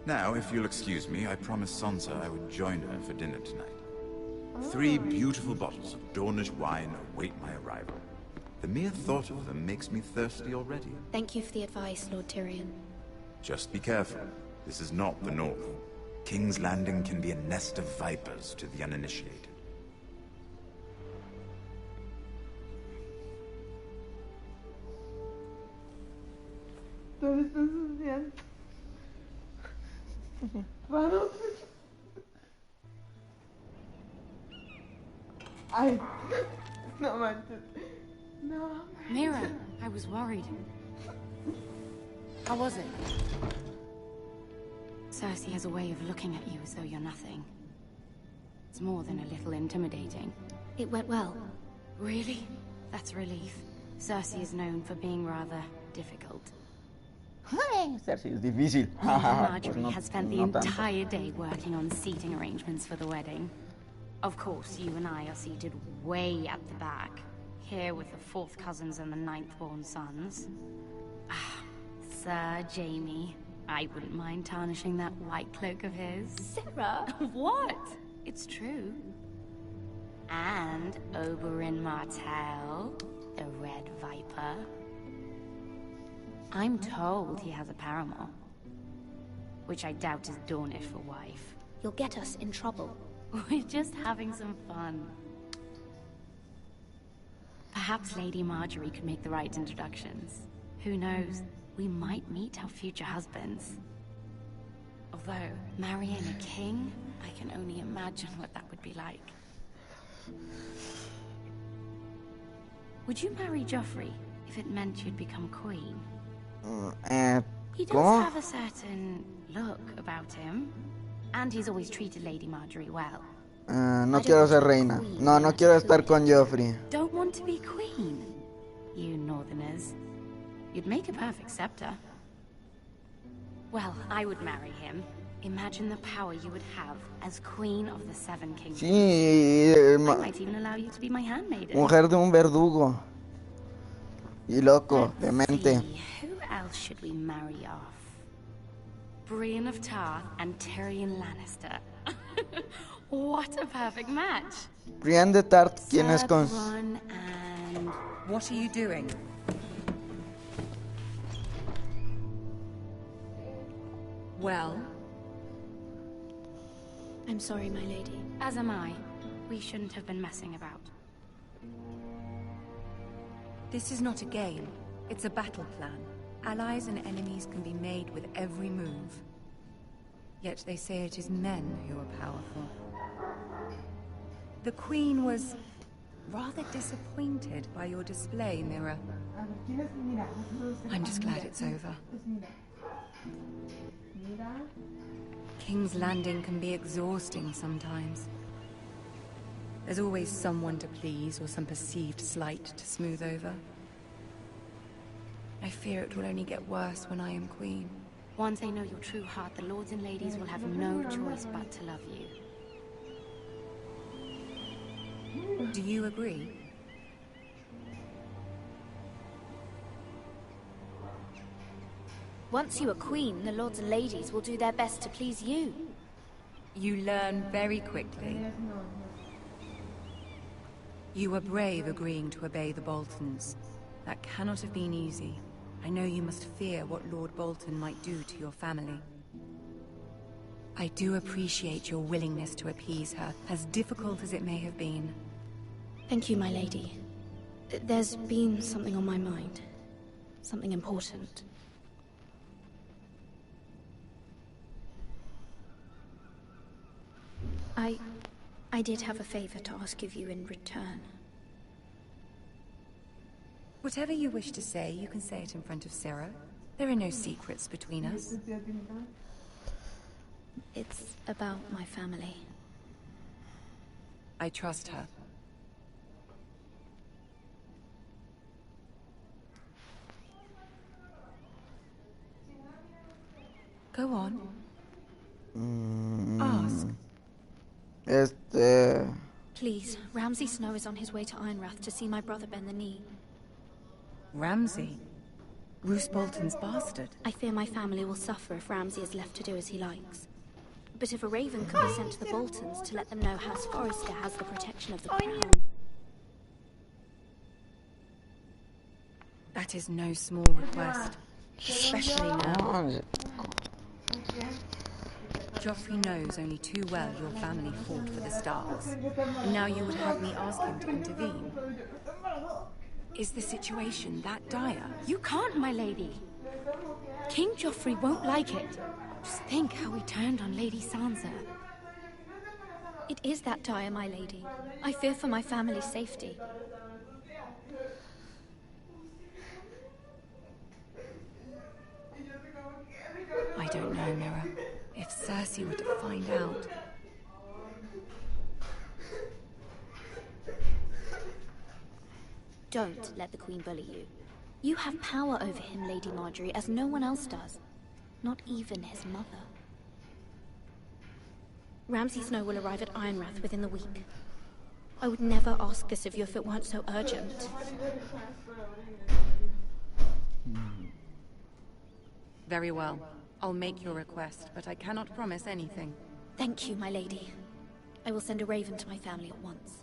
Now, if you'll excuse me, I promised Sansa I would join her for dinner tonight. 3 beautiful bottles of Dornish wine await my arrival. The mere thought of them makes me thirsty already. Thank you for the advice, Lord Tyrion. Just be careful. This is not the North. King's Landing can be a nest of vipers to the uninitiated. Todo está social. Raro. Ay, no manches. No. Mira, I was worried. How was it? Cersei has a way of looking at you as though you're nothing. It's more than a little intimidating. It went well. Really? That's a relief. Cersei is known for being rather difficult. Cersei es difícil. Marjorie has spent the entire day working on seating arrangements for the wedding. Of course, you and I are seated way at the back, here with the 4th cousins and the 9th-born sons. Sir Jaime, I wouldn't mind tarnishing that white cloak of his. Sarah! What? It's true. And Oberyn Martell, the Red Viper. I'm told he has a paramour, which I doubt is Dornish for wife. You'll get us in trouble. We're just having some fun. Perhaps Lady Marjorie could make the right introductions. Who knows? We might meet our future husbands. Although, marrying a king, I can only imagine what that would be like. Would you marry Joffrey if it meant you'd become queen? He does have a certain look about him. And he's always treated Lady Marjorie well. No quiero ser reina. No quiero estar con Joffrey. Don't want to be queen? You northerners. You'd make a perfect scepter. Well, I would marry him. Imagine the power you would have as queen of the 7 kingdoms. Sí, I might even allow you to be my handmaiden. Mujer de un verdugo. Y loco, demente. Who else should we marry off? Brienne of Tarth and Tyrion Lannister. What a perfect match. Brienne de Tarth, ¿quién es con...? And... What are you doing? Well? I'm sorry, my lady. As am I. We shouldn't have been messing about. This is not a game. It's a battle plan. Allies and enemies can be made with every move. Yet they say it is men who are powerful. The Queen was rather disappointed by your display, Mira. I'm just glad it's over. King's Landing can be exhausting sometimes. There's always someone to please or some perceived slight to smooth over. I fear it will only get worse when I am queen. Once they know your true heart, the lords and ladies will have no choice but to love you. Do you agree? Once you are queen, the lords and ladies will do their best to please you. You learn very quickly. You were brave agreeing to obey the Boltons. That cannot have been easy. I know you must fear what Lord Bolton might do to your family. I do appreciate your willingness to appease her, as difficult as it may have been. Thank you, my lady. There's been something on my mind. Something important. I did have a favor to ask of you in return. Whatever you wish to say, you can say it in front of Sarah. There are no secrets between us. It's about my family. I trust her. Go on. Ask. Please, Ramsay Snow is on his way to Ironrath to see my brother bend the knee. Ramsay? Roose Bolton's bastard? I fear my family will suffer if Ramsay is left to do as he likes. But if a raven could be sent to the Boltons to let them know House Forrester has the protection of the crown... That is no small request. Especially now. Joffrey knows only too well your family fought for the Starks. And now you would have me ask him to intervene. Is the situation that dire? You can't, my lady. King Joffrey won't like it. Just think how he turned on Lady Sansa. It is that dire, my lady. I fear for my family's safety. I don't know, Mira. If Cersei were to find out... Don't let the Queen bully you. You have power over him, Lady Marjorie, as no one else does. Not even his mother. Ramsay Snow will arrive at Ironrath within the week. I would never ask this of you if it weren't so urgent. Very well. I'll make your request, but I cannot promise anything. Thank you, my lady. I will send a raven to my family at once.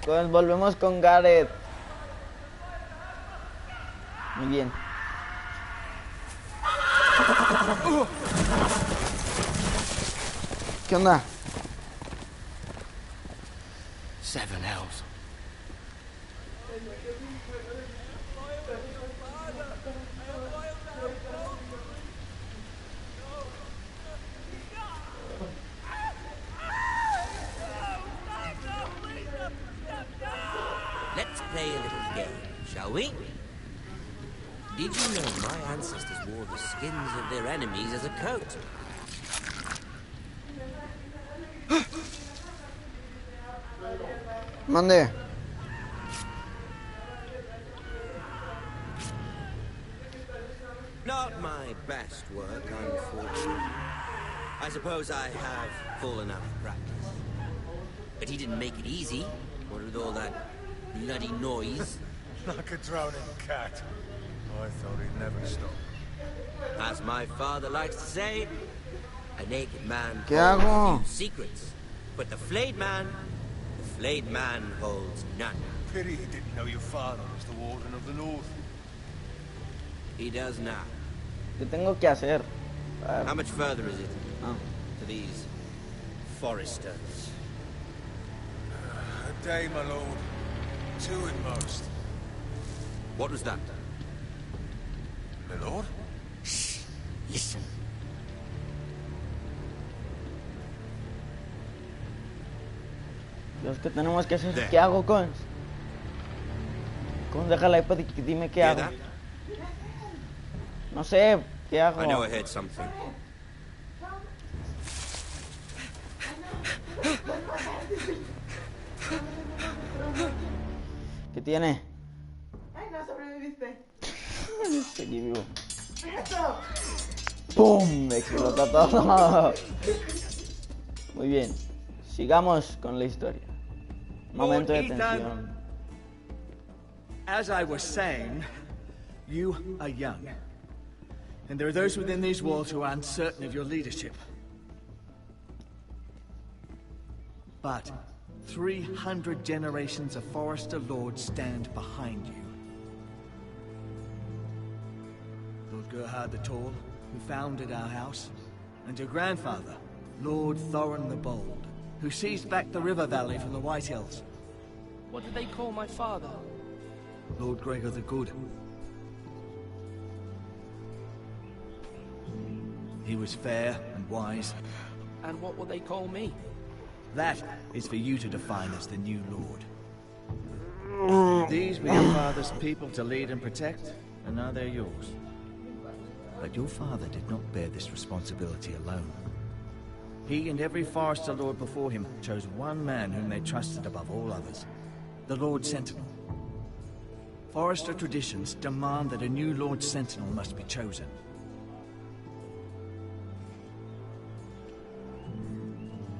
Pues volvemos con Gareth. Muy bien. ¿Qué onda? Seven hells. Let's play a little game, shall we? Did you know my ancestors wore the skins of their enemies as a coat? Mande. I suppose I have fallen out of practice. But he didn't make it easy, what with all that bloody noise. Like a drowning cat. I thought he'd never stop. As my father likes to say, a naked man ¿Qué hago? holds few secrets, but the flayed man holds none. Pity he didn't know your father was the Warden of the North. He does now. ¿Qué tengo que hacer? How much further is it to these Forresters? A day, my lord. 2 at most. What was that? My lord? Shh! Listen. Dios, ¿qué tenemos que hacer? ¿Qué hago, Cons? Cons, deja la iPad y dime qué hago. No sé, ¿qué hago? I know I heard something. ¿Qué tiene? Ay, no sobreviviste. Seguí vivo. ¡Eso! ¡Pum! Me explota todo. Muy bien. Sigamos con la historia. Momento de tensión. As I was saying, you are young. And there are those within these walls who are uncertain of your leadership. But 300 generations of Forrester lords stand behind you. Lord Gerhard the Tall, who founded our house, and your grandfather, Lord Thorin the Bold, who seized back the river valley from the White Hills. What did they call my father? Lord Gregor the Good. He was fair and wise. And what will they call me? That is for you to define as the new lord. These were your father's people to lead and protect, and now they're yours. But your father did not bear this responsibility alone. He and every Forrester lord before him chose one man whom they trusted above all others, the Lord Sentinel. Forrester traditions demand that a new Lord Sentinel must be chosen.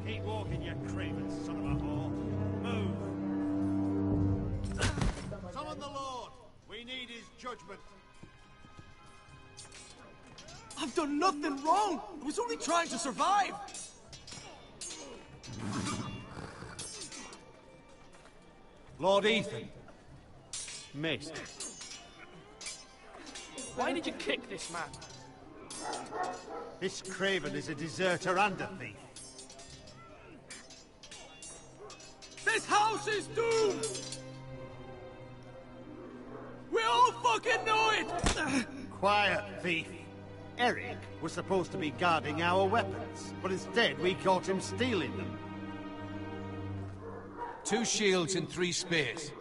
Keep walking, you craven son of a whore. Move. Summon the Lord. We need his judgment. I've done nothing wrong! I was only trying to survive! Lord Ethan. Missed. Why did you kick this man? This craven is a deserter and a thief. This house is doomed! We all fucking know it! Quiet, thief. Eric was supposed to be guarding our weapons, but instead we caught him stealing them. 2 shields and 3 spears.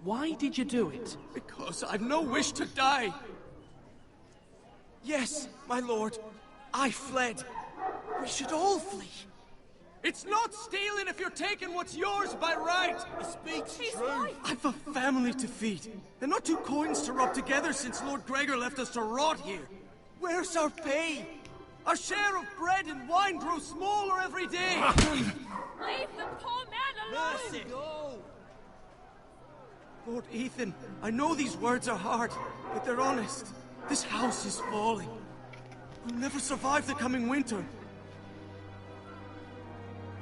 Why did you do it? Because I've no wish to die. Yes, my lord. I fled. We should all flee. It's not stealing if you're taking what's yours by right. He speaks true. I've a family to feed, and not 2 coins to rub together since Lord Gregor left us to rot here. Where's our pay? Our share of bread and wine grows smaller every day. Leave the poor man alone! Mercy. Lord Ethan, I know these words are hard, but they're honest. This house is falling. We'll never survive the coming winter.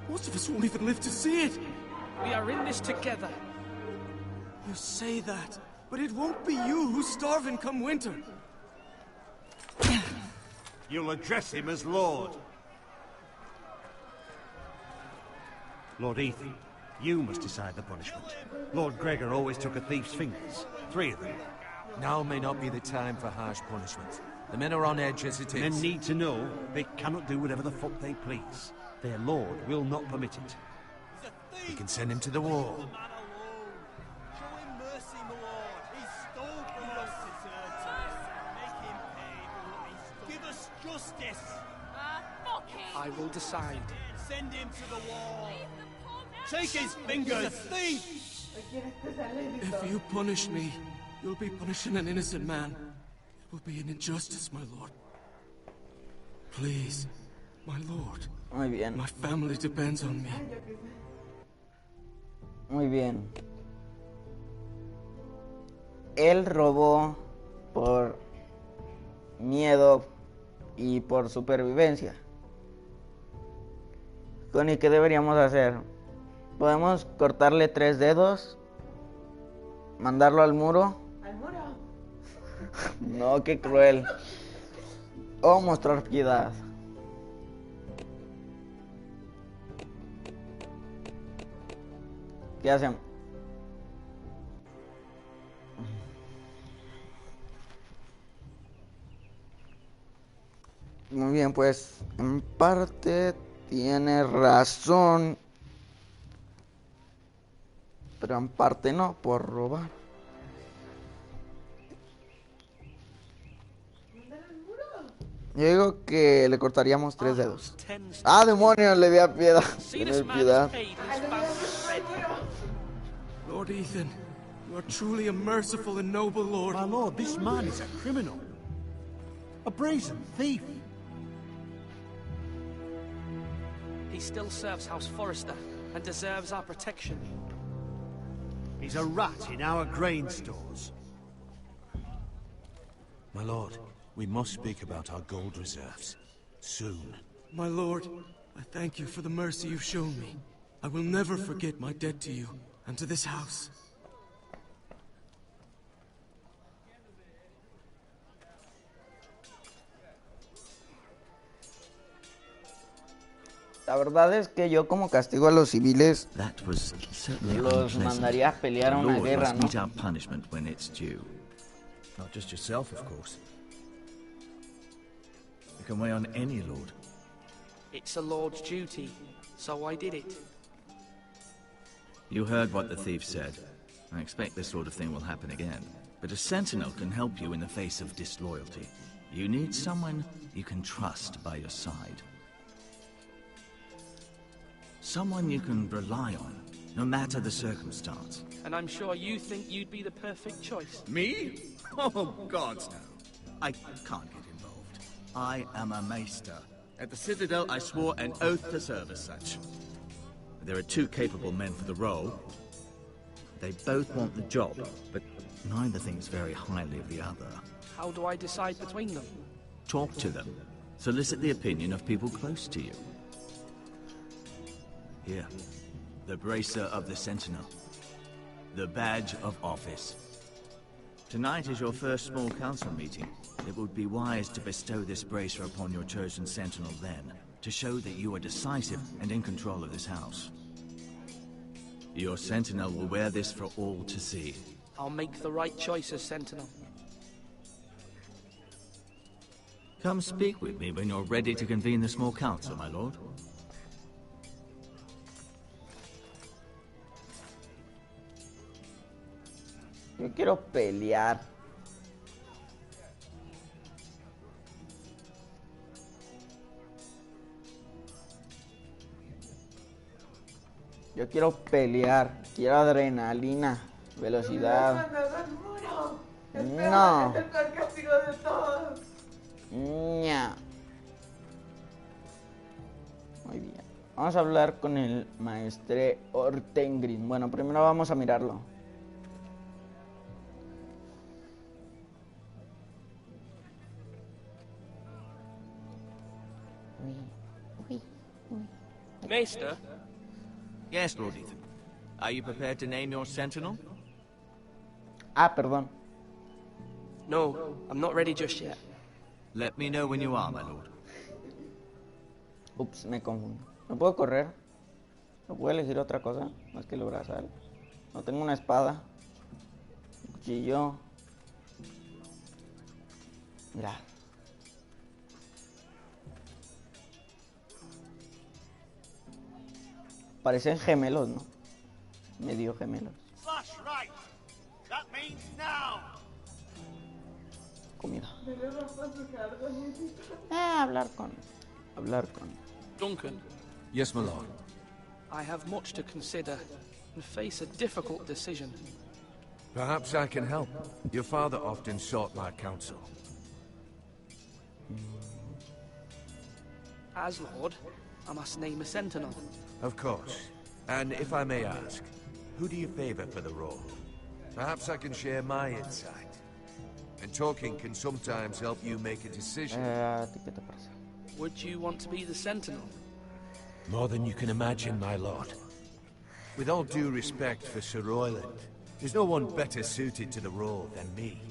Most of us won't even live to see it. We are in this together. You say that, but it won't be you who's starving come winter. You'll address him as Lord. Lord Ethan, you must decide the punishment. Lord Gregor always took a thief's fingers. 3 of them. Now may not be the time for harsh punishment. The men are on edge as it is. Men need to know they cannot do whatever the fuck they please. Their lord will not permit it. We can send him to the wall. I will decide. Send him to the wall. Take his fingers. Thief. If you punish me, you'll be punishing an innocent man. It will be an injustice, my lord. Please, My lord. Muy bien. My family depends on me. Muy bien. Él robó por miedo y por supervivencia. Connie, ¿qué deberíamos hacer? ¿Podemos cortarle 3 dedos? ¿Mandarlo al muro? ¿Al muro? No, qué cruel. O mostrar piedad. ¿Qué hacen? Muy bien, pues en parte tiene razón, pero en parte no, por robar. Yo digo que le cortaríamos 3 dedos. ¡Ah, demonios! Le di a piedad. Tener piedad. Lord Ethan, you are truly a merciful and noble lord. My lord, this man is a criminal. A brazen thief. He still serves House Forrester and deserves our protection. He's a rat in our grain stores. My lord, we must speak about our gold reserves. Soon. My lord, I thank you for the mercy you've shown me. I will never forget my debt to you and to this house. La verdad es que yo como castigo a los civiles los unpleasant. mandaría a pelear The una Lord guerra, must ¿no? mete out punishment when it's due. Not just yourself, of course. You can weigh on any lord. It's a lord's duty, so I did it. You heard what the thief said. I expect this sort of thing will happen again. But a sentinel can help you in the face of disloyalty. You need someone you can trust by your side. Someone you can rely on, no matter the circumstance. And I'm sure you think you'd be the perfect choice. Me? Oh, gods no. I can't get involved. I am a maester. At the Citadel, I swore an oath to serve as such. There are 2 capable men for the role. They both want the job, but neither thinks very highly of the other. How do I decide between them? Talk to them. Solicit the opinion of people close to you. Here, the bracer of the Sentinel. The badge of office. Tonight is your first small council meeting. It would be wise to bestow this bracer upon your chosen Sentinel then, to show that you are decisive and in control of this house. Your Sentinel will wear this for all to see. I'll make the right choice as Sentinel. Come speak with me when you're ready to convene the small council, my lord. Yo quiero pelear. Yo quiero pelear. Quiero adrenalina, velocidad. No. Es el peor castigo de todos. Ña. Muy bien. Vamos a hablar con el maestre Ortengrin. Bueno, primero vamos a mirarlo. Maester? Yes, Lord Ethan. Are you prepared to name your Sentinel? Ah, perdón. No, I'm not ready just yet. Let me know when you are, my lord. Ups, me confundo. ¿No puedo correr? ¿No puedo elegir otra cosa más que el brazal? No tengo una espada. Un cuchillo. Mira. Parecen gemelos, ¿no? Medio gemelos. Flush right. That means now. Comida. Hablar con. Duncan? Yes, my lord. I have much to consider and face a difficult decision. Perhaps I can help. Your father often sought my counsel. As Lord, I must name a sentinel. Of course. And if I may ask, who do you favor for the role? Perhaps I can share my insight. And talking can sometimes help you make a decision. Would you want to be the sentinel? More than you can imagine, my lord. With all due respect for Sir Royland, there's no one better suited to the role than me.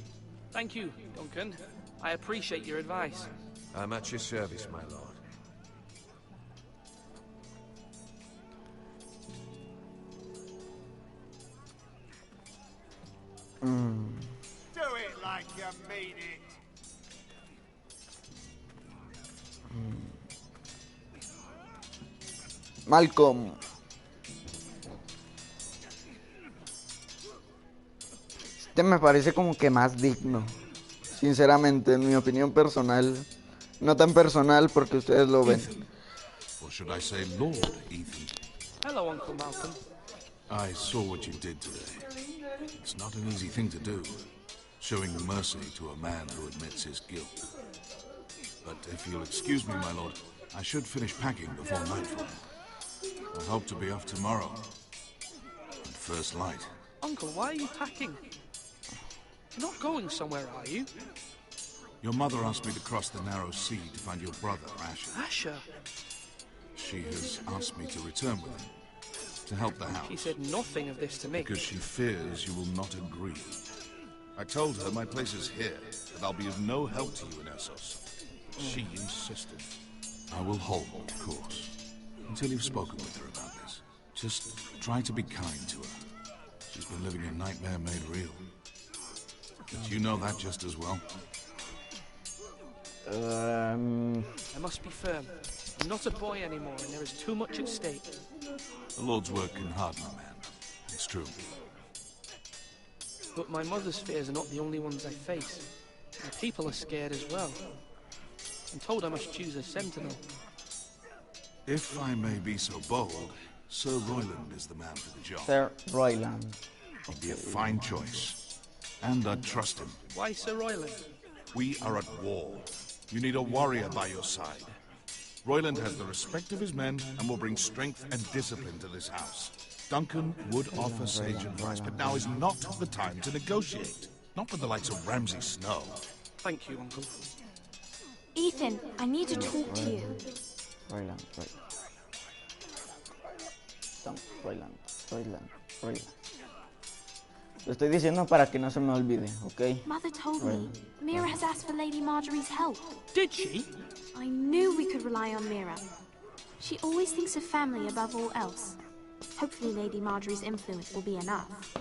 Thank you, Duncan. I appreciate your advice. I'm at your service, my lord. Do it like you mean it. Malcolm. Este me parece como que más digno. Sinceramente, en mi opinión personal. No tan personal porque ustedes lo ven. Or should I say Lord Ethan? Hello, Uncle Malcolm. I saw what you did today. It's not an easy thing to do, showing mercy to a man who admits his guilt. But if you'll excuse me, my lord, I should finish packing before nightfall. I hope to be off tomorrow. At first light. Uncle, why are you packing? You're not going somewhere, are you? Your mother asked me to cross the narrow sea to find your brother, Asher. Asher? She has asked me to return with him, to help the house. She said nothing of this to me. Because she fears you will not agree. I told her my place is here, that I'll be of no help to you in Essos. She insisted. I will hold, of course, until you've spoken with her about this. Just try to be kind to her. She's been living a nightmare made real. But you know that just as well. I must be firm. I'm not a boy anymore, and there is too much at stake. The Lord's work can harden a man. It's true. But my mother's fears are not the only ones I face. My people are scared as well. I'm told I must choose a sentinel. If I may be so bold, Sir Royland is the man for the job. Sir Royland. He'd be a fine choice. And I'd trust him. Why Sir Royland? We are at war. You need a warrior by your side. Royland has the respect of his men and will bring strength and discipline to this house. Duncan would offer sage advice, but now is not the time to negotiate. Not with the likes of Ramsay Snow. Thank you, Uncle. Ethan, I need to talk to you. Royland. Lo estoy diciendo para que no se me olvide, ¿ok? Mother told me Mira has asked for Lady Marjorie's help. Did she? I knew we could rely on Mira. She always thinks of family above all else. Hopefully Lady Marjorie's influence will be enough.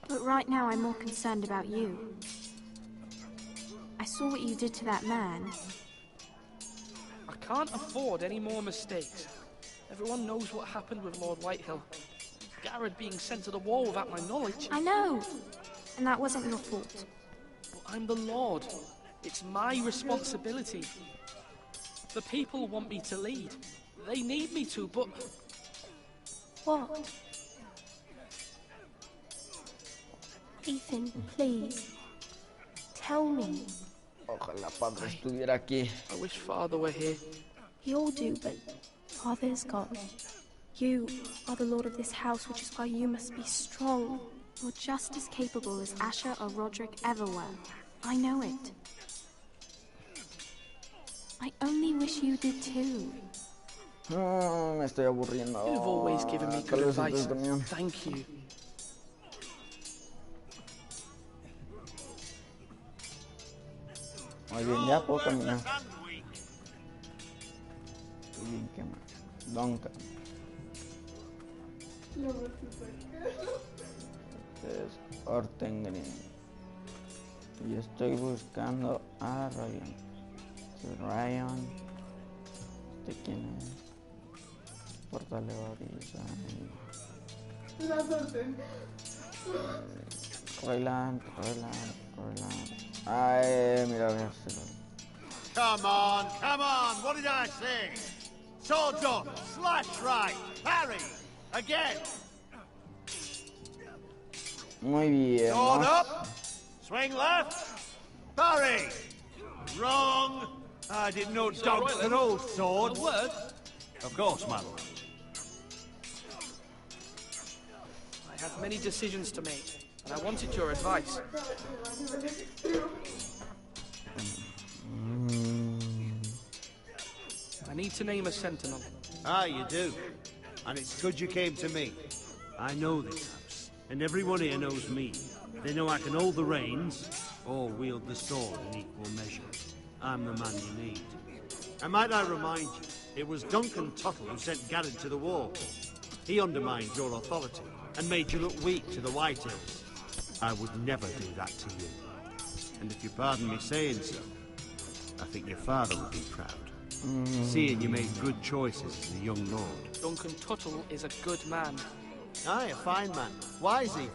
But right now I'm more concerned about you. I saw what you did to that man. I can't afford any more mistakes. Everyone knows what happened with Lord Whitehill. Garrett being sent to the wall without my knowledge. I know. And that wasn't your fault. But I'm the Lord. It's my responsibility. The people want me to lead. They need me to, but... What? Ethan, please. Tell me. Ojalá Padre estuviera aquí. I wish Father were here. We all do, but Father's gone. You are the lord of this house, which is why you must be strong. You're just as capable as Asher or Roderick ever were. I know it. I only wish you did too. Me estoy aburriendo. You've always given me good advice. Thank you. Muy bien, ya puedo caminar. Muy bien, ¿qué más? Duncan. Este es Ortengrin. Y estoy buscando a Ryan. Ryan. ¿De quién es? Portal de Royland. Ay, mira, voy a hacerlo. Come on. What did I say? Swords up, slash right, parry, again. Muy bien. Sword up, swing left, parry. Wrong, I didn't know dogs could hold swords. A word? Of course, my lord. I have many decisions to make, and I wanted your advice. I need to name a sentinel. Ah, you do. And it's good you came to me. I know this house, and everyone here knows me. They know I can hold the reins, or wield the sword in equal measure. I'm the man you need. And might I remind you, it was Duncan Tuttle who sent Garrett to the war. He undermined your authority, and made you look weak to the Whitehills. I would never do that to you. And if you pardon me saying so, I think your father would be proud. Seeing you made good choices as a young lord. Duncan Tuttle is a good man. Aye, a fine man. Wise even.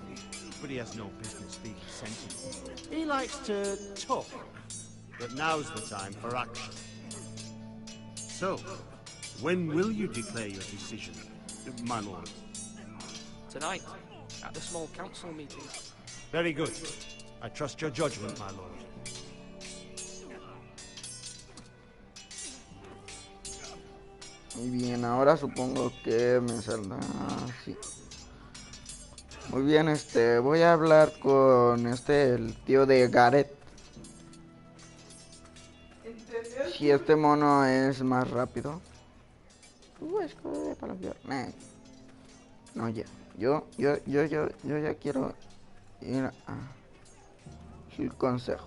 But he has no business speaking sensible. He likes to talk. But now's the time for action. So, when will you declare your decision, my lord? Tonight, at the small council meeting. Very good. I trust your judgment, my lord. Muy bien, ahora supongo que me saldrá así. Muy bien, voy a hablar con el tío de Garrett. Si este mono es más rápido. Escudo para limpiar. No, ya. Yo ya quiero ir a el consejo.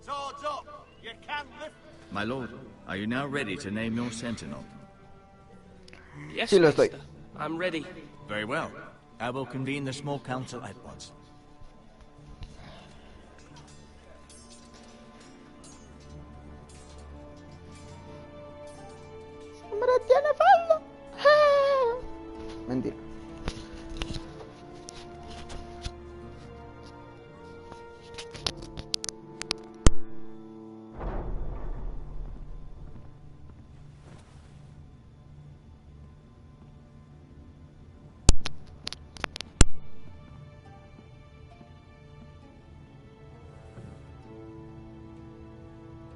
Swords up! You can lift. My lord, are you now ready to name your sentinel? Yes, Sí, lo estoy. Maester. I'm ready. Very well. I will convene the small council at once. ¡Hombre, tiene falda! Mentira.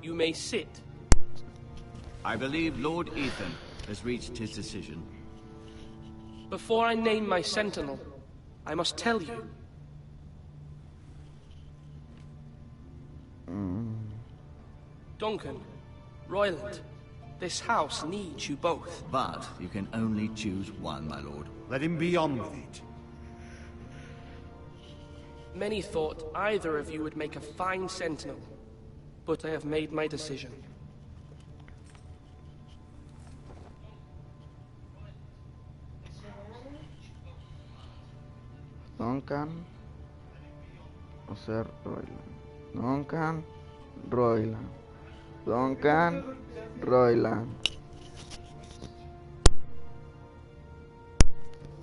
You may sit. I believe Lord Ethan has reached his decision. Before I name my sentinel, I must tell you. Duncan, Royland, this house needs you both. But you can only choose one, my lord. Let him be on with it. Many thought either of you would make a fine sentinel, but I have made my decision. Duncan o ser Royland. Duncan, Royland. Duncan, Royland.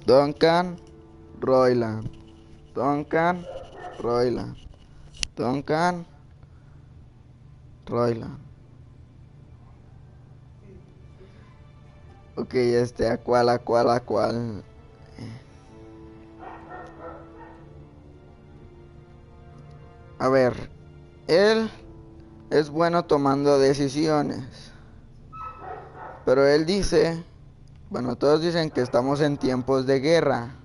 Duncan, Royland. Duncan, Royland. Duncan, Royland. Ok, a cuál. A ver, él es bueno tomando decisiones. Pero él dice, bueno, todos dicen que estamos en tiempos de guerra.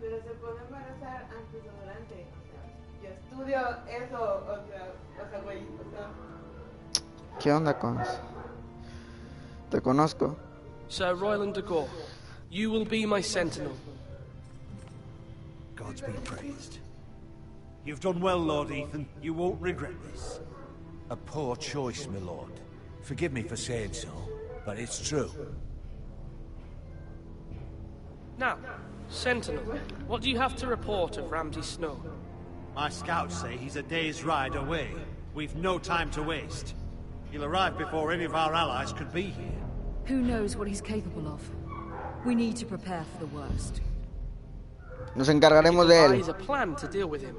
Pero se puede embarazar antes o durante. O sea, yo estudio eso, o sea, güey, o sea. ¿Qué onda con eso? Te conozco. Sir Royland de Gore, you will be my sentinel. Gods be praised. You've done well, Lord Ethan. You won't regret this. A poor choice, my lord. Forgive me for saying so, but it's true. Now, Sentinel, what do you have to report of Ramsay Snow? My scouts say he's a day's ride away. We've no time to waste. He'll arrive before any of our allies could be here. Who knows what he's capable of? We need to prepare for the worst. Nos encargaremos de él. Devise a plan to deal with him.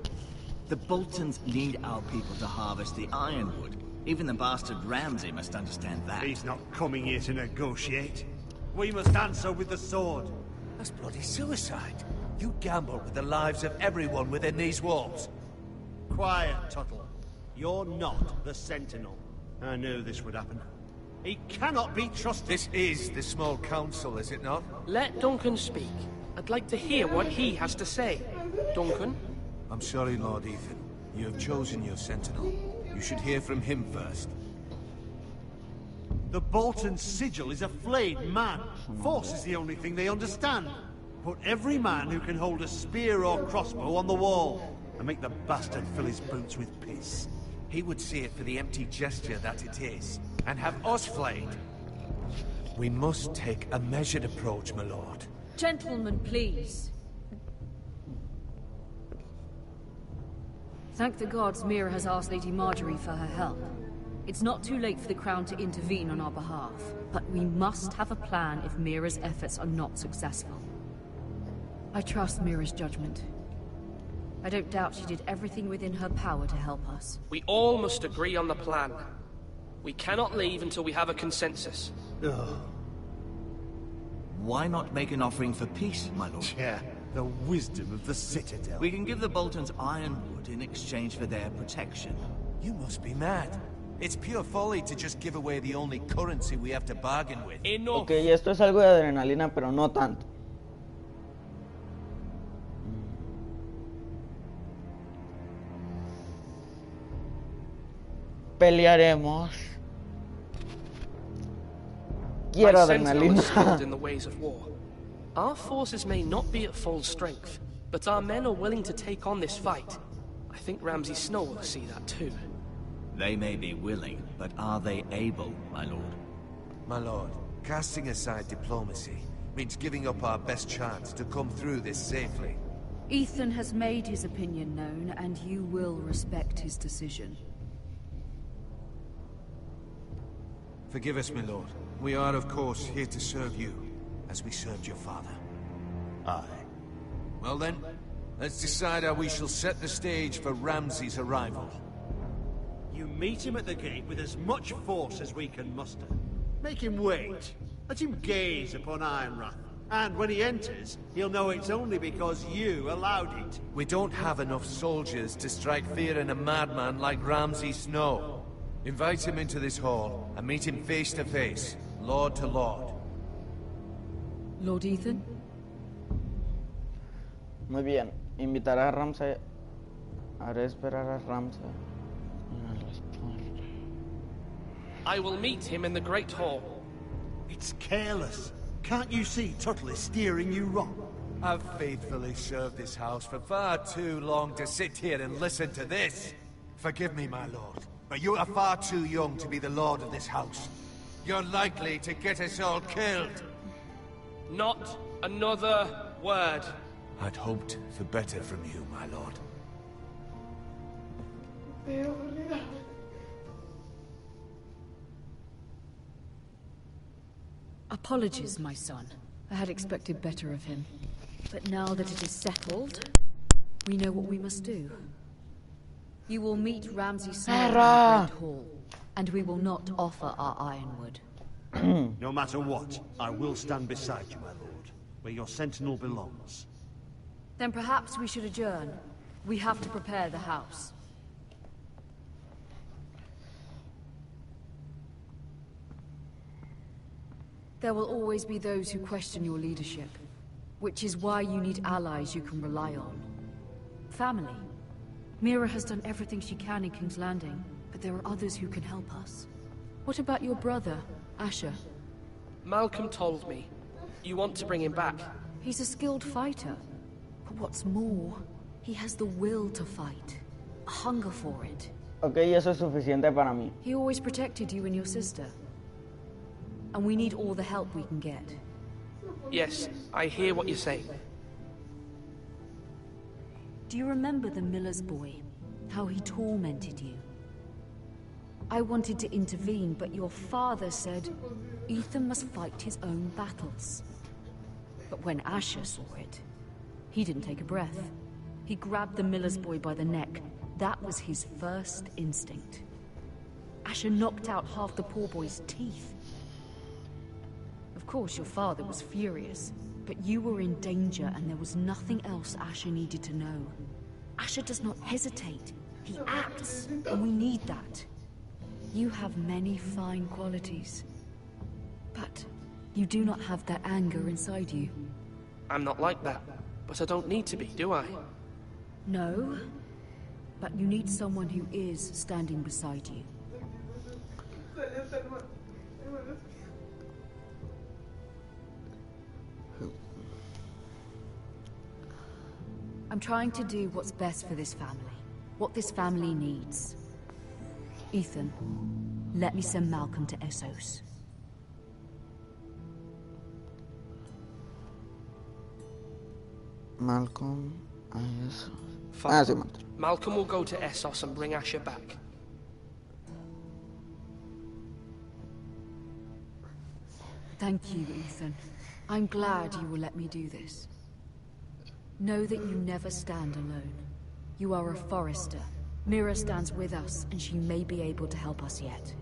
The Boltons need our people to harvest the ironwood. Even the bastard Ramsay must understand that. He's not coming here to negotiate. We must answer with the sword. That's bloody suicide. You gamble with the lives of everyone within these walls. Quiet, Tuttle. You're not the Sentinel. I knew this would happen. He cannot be trusted. This is the small council, is it not? Let Duncan speak. I'd like to hear what he has to say. Duncan? I'm sorry, Lord Ethan. You have chosen your sentinel. You should hear from him first. The Bolton sigil is a flayed man. Force is the only thing they understand. Put every man who can hold a spear or crossbow on the wall, and make the bastard fill his boots with piss. He would see it for the empty gesture that it is, and have us flayed. We must take a measured approach, my lord. Gentlemen, please. Thank the gods Mira has asked Lady Marjorie for her help. It's not too late for the Crown to intervene on our behalf, but we must have a plan if Mira's efforts are not successful. I trust Mira's judgment. I don't doubt she did everything within her power to help us. We all must agree on the plan. We cannot leave until we have a consensus. Ugh. Why not make an offering for peace, my lord? Yeah, the wisdom of the Citadel. We can give the Boltons ironwood in exchange for their protection. You must be mad. It's pure folly to just give away the only currency we have to bargain with. Enough. Ok, esto es algo de adrenalina, pero no tanto. Pelearemos. Quiero My sentinel is skilled adrenalina. in the ways of war. Our forces may not be at full strength, but our men are willing to take on this fight. I think Ramsay Snow will see that too. They may be willing, but are they able, my lord? My lord, casting aside diplomacy means giving up our best chance to come through this safely. Ethan has made his opinion known, and you will respect his decision. Forgive us, my lord. We are, of course, here to serve you, as we served your father. Aye. Well then, let's decide how we shall set the stage for Ramsay's arrival. You meet him at the gate with as much force as we can muster. Make him wait. Let him gaze upon Ironrath. And when he enters, he'll know it's only because you allowed it. We don't have enough soldiers to strike fear in a madman like Ramsay Snow. Invite him into this hall and meet him face to face, lord to lord. Lord Ethan? Muy bien. Invitar a Ramsay. Haré esperar a Ramsay. I will meet him in the Great Hall. It's careless. Can't you see Tuttle is steering you wrong? I've faithfully served this house for far too long to sit here and listen to this. Forgive me, my lord, but you are far too young to be the lord of this house. You're likely to get us all killed. Not another word. I'd hoped for better from you, my lord. Apologies, my son. I had expected better of him. But now that it is settled, we know what we must do. You will meet Ramsay Snow in the Great Hall, and we will not offer our ironwood. No matter what, I will stand beside you, my lord, where your sentinel belongs. Then perhaps we should adjourn. We have to prepare the house. There will always be those who question your leadership, which is why you need allies you can rely on. Family. Mira has done everything she can in King's Landing, but there are others who can help us. What about your brother, Asher? Malcolm told me. You want to bring him back. He's a skilled fighter. But what's more, he has the will to fight. A hunger for it. Ok, eso es suficiente para mí. He always protected you and your sister. And we need all the help we can get. Yes, I hear what you're saying. Do you remember the miller's boy? How he tormented you? I wanted to intervene, but your father said Ethan must fight his own battles. But when Asher saw it, he didn't take a breath. He grabbed the miller's boy by the neck. That was his first instinct. Asher knocked out half the poor boy's teeth. Of course, your father was furious, but you were in danger and there was nothing else Asher needed to know. Asher does not hesitate. He acts, and we need that. You have many fine qualities, but you do not have that anger inside you. I'm not like that, but I don't need to be, do I? No, but you need someone who is standing beside you. I'm trying to do what's best for this family, what this family needs. Ethan, let me send Malcolm to Essos. Malcolm, Essos. Father, Sí, Malcolm will go to Essos and bring Asher back. Thank you, Ethan. I'm glad you will let me do this. Know that you never stand alone. You are a Forrester. Mira stands with us, and she may be able to help us yet.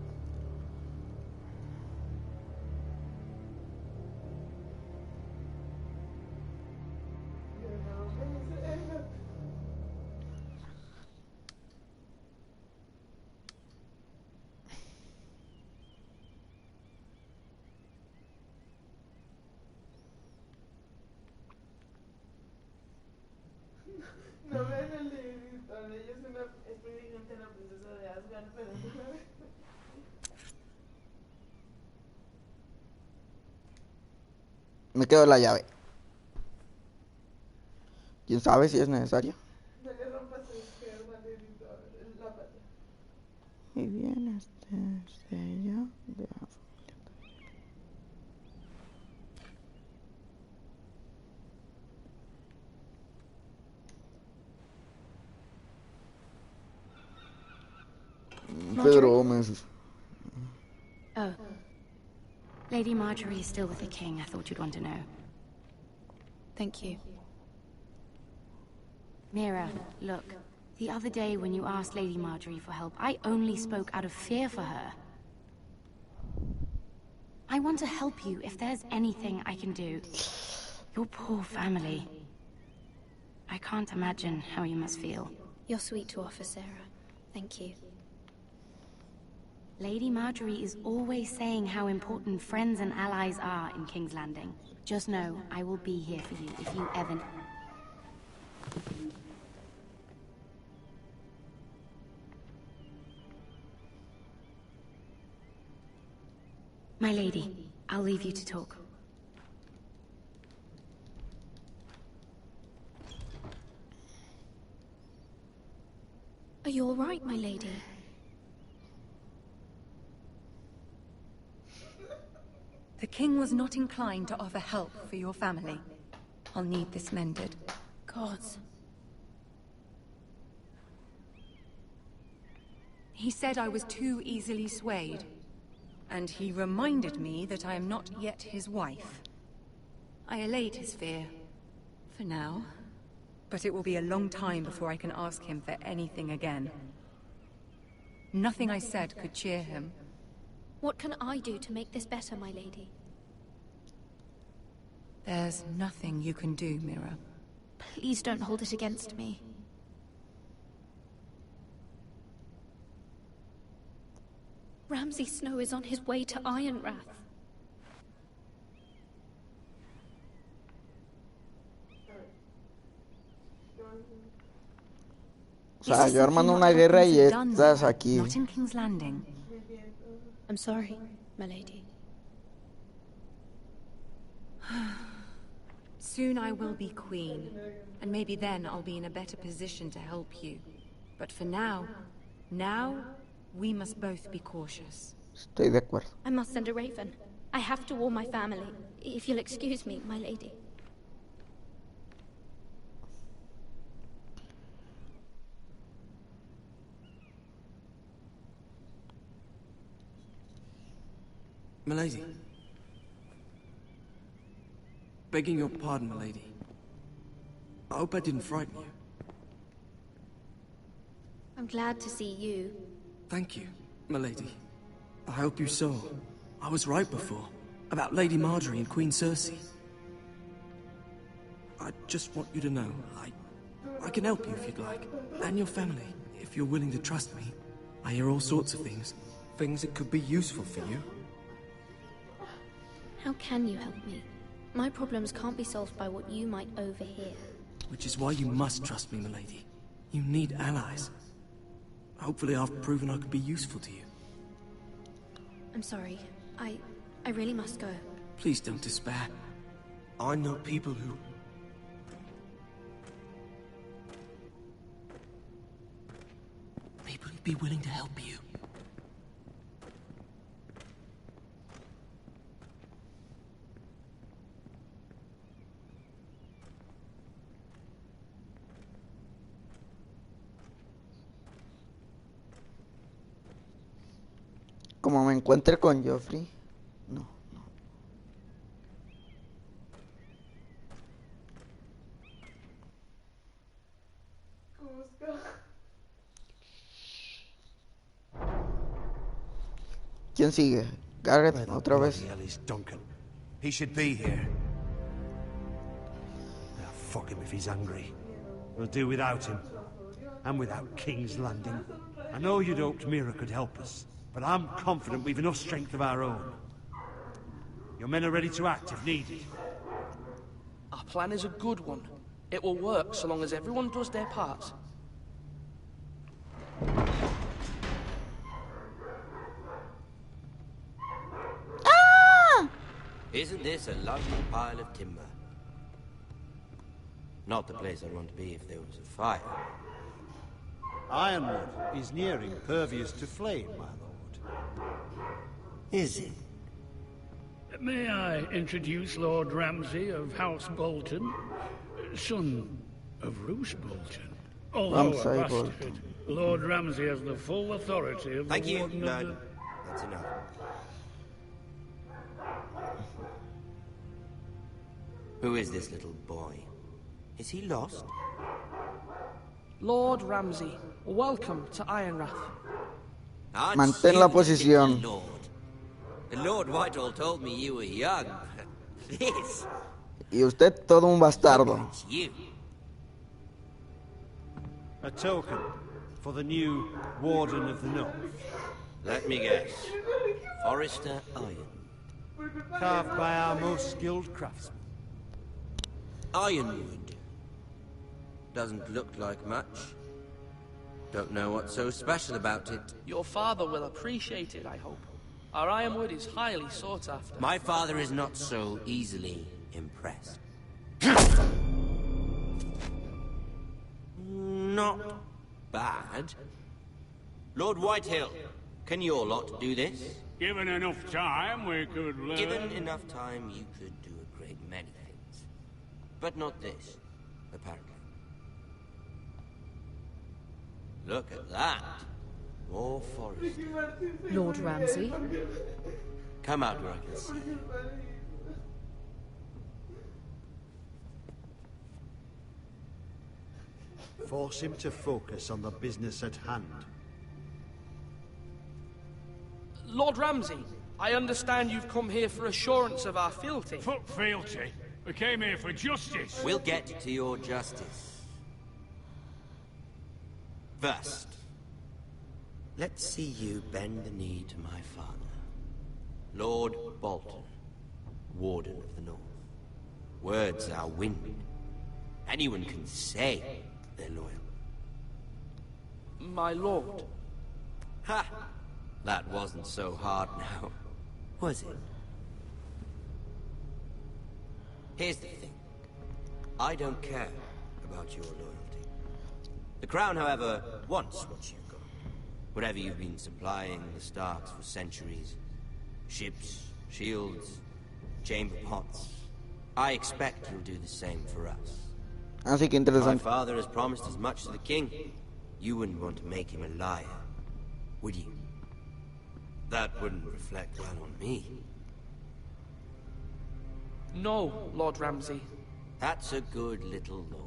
No vean el librito, ella es presidente de la princesa de Asgard, pero no. Me quedo la llave. ¿Quién sabe si es necesario? No le rompas el izquierdo al librito, la pata. Y bien, sello de la familia. Pedro Gómez. Oh. Lady Marjorie is still with the king. I thought you'd want to know. Thank you. Mira, look. The other day when you asked Lady Marjorie for help, I only spoke out of fear for her. I want to help you if there's anything I can do. Your poor family. I can't imagine how you must feel. You're sweet to offer, Sarah. Thank you. Lady Marjorie is always saying how important friends and allies are in King's Landing. Just know, I will be here for you if you ever... My lady, I'll leave you to talk. Are you all right, my lady? The king was not inclined to offer help for your family. I'll need this mended. Gods. He said I was too easily swayed. And he reminded me that I am not yet his wife. I allayed his fear. For now. But it will be a long time before I can ask him for anything again. Nothing I said could cheer him. What can I do to make this better, my lady? There's nothing you can do, Mira. Please don't hold it against me. Ramsay Snow is on his way to Ironrath. O sea, yo armando una guerra y estás aquí. Not in King's Landing. I'm sorry, my lady. Soon I will be queen, and maybe then I'll be in a better position to help you. But for now, we must both be cautious. Estoy de acuerdo. I must send a raven. I have to warn my family. If you'll excuse me, my lady. Milady. Begging your pardon, milady. I hope I didn't frighten you. I'm glad to see you. Thank you, milady. I hope you saw. I was right before. About Lady Marjorie and Queen Cersei. I just want you to know, I can help you if you'd like. And your family, if If you're willing to trust me, I hear all sorts of things. Things that could be useful for you. How can you help me? My problems can't be solved by what you might overhear. Which is why you must trust me, milady. You need allies. Hopefully I've proven I could be useful to you. I'm sorry. I really must go. Please don't despair. I know people who... People who'd be willing to help you. Como me encuentre con Joffrey. No. ¿Quién sigue? Garrett, otra vez. Duncan. He should be here. Fuck him if he's angry. We'll do without him. And without King's Landing. I know you'd hoped Mira could help us, but I'm confident we've enough strength of our own. Your men are ready to act if needed. Our plan is a good one. It will work so long as everyone does their part. Isn't this a lovely pile of timber? Not the place I'd want to be if there was a fire. Ironwood is near impervious to flame, my lord. Is it? May I introduce Lord Ramsay of House Bolton, son of Roose Bolton. Although Ramsay a bastard, Bolton. Lord Ramsay has the full authority of Thank the you, Warden lad. of the... That's enough. Who is this little boy? Is he lost? Lord Ramsay, welcome to Ironrath. Mantén la posición. Lord. Lord Whitehall told me you were young. This. Y usted todo un bastardo. It's you. A token for the new Warden of the North. Let me guess. Forrester Iron. Carved by our most skilled craftsmen. Ironwood. Doesn't look like much. Don't know what's so special about it. Your father will appreciate it, I hope. Our ironwood is highly sought after. My father is not so easily impressed. Not bad. Lord Whitehill, can your lot do this? Given enough time, we could learn... Given enough time, you could do a great many things. But not this, apparently. Look at that. More forest. Lord Ramsay? Come out where I can see you. Force him to focus on the business at hand. Lord Ramsay, I understand you've come here for assurance of our fealty. Fuck fealty. We came here for justice. We'll get to your justice. First, let's see you bend the knee to my father, Lord Bolton, Warden of the North. Words are wind. Anyone can say they're loyal. My lord. Ha! That wasn't so hard now, was it? Here's the thing. I don't care about your loyalty. The Crown, however, wants what you've got. Whatever you've been supplying the Starks for centuries. Ships, shields, chamber pots. I expect you'll do the same for us. Así que My interesante. father has promised as much to the king. You wouldn't want to make him a liar, would you? That wouldn't reflect well on me. No, Lord Ramsay. That's a good little lord.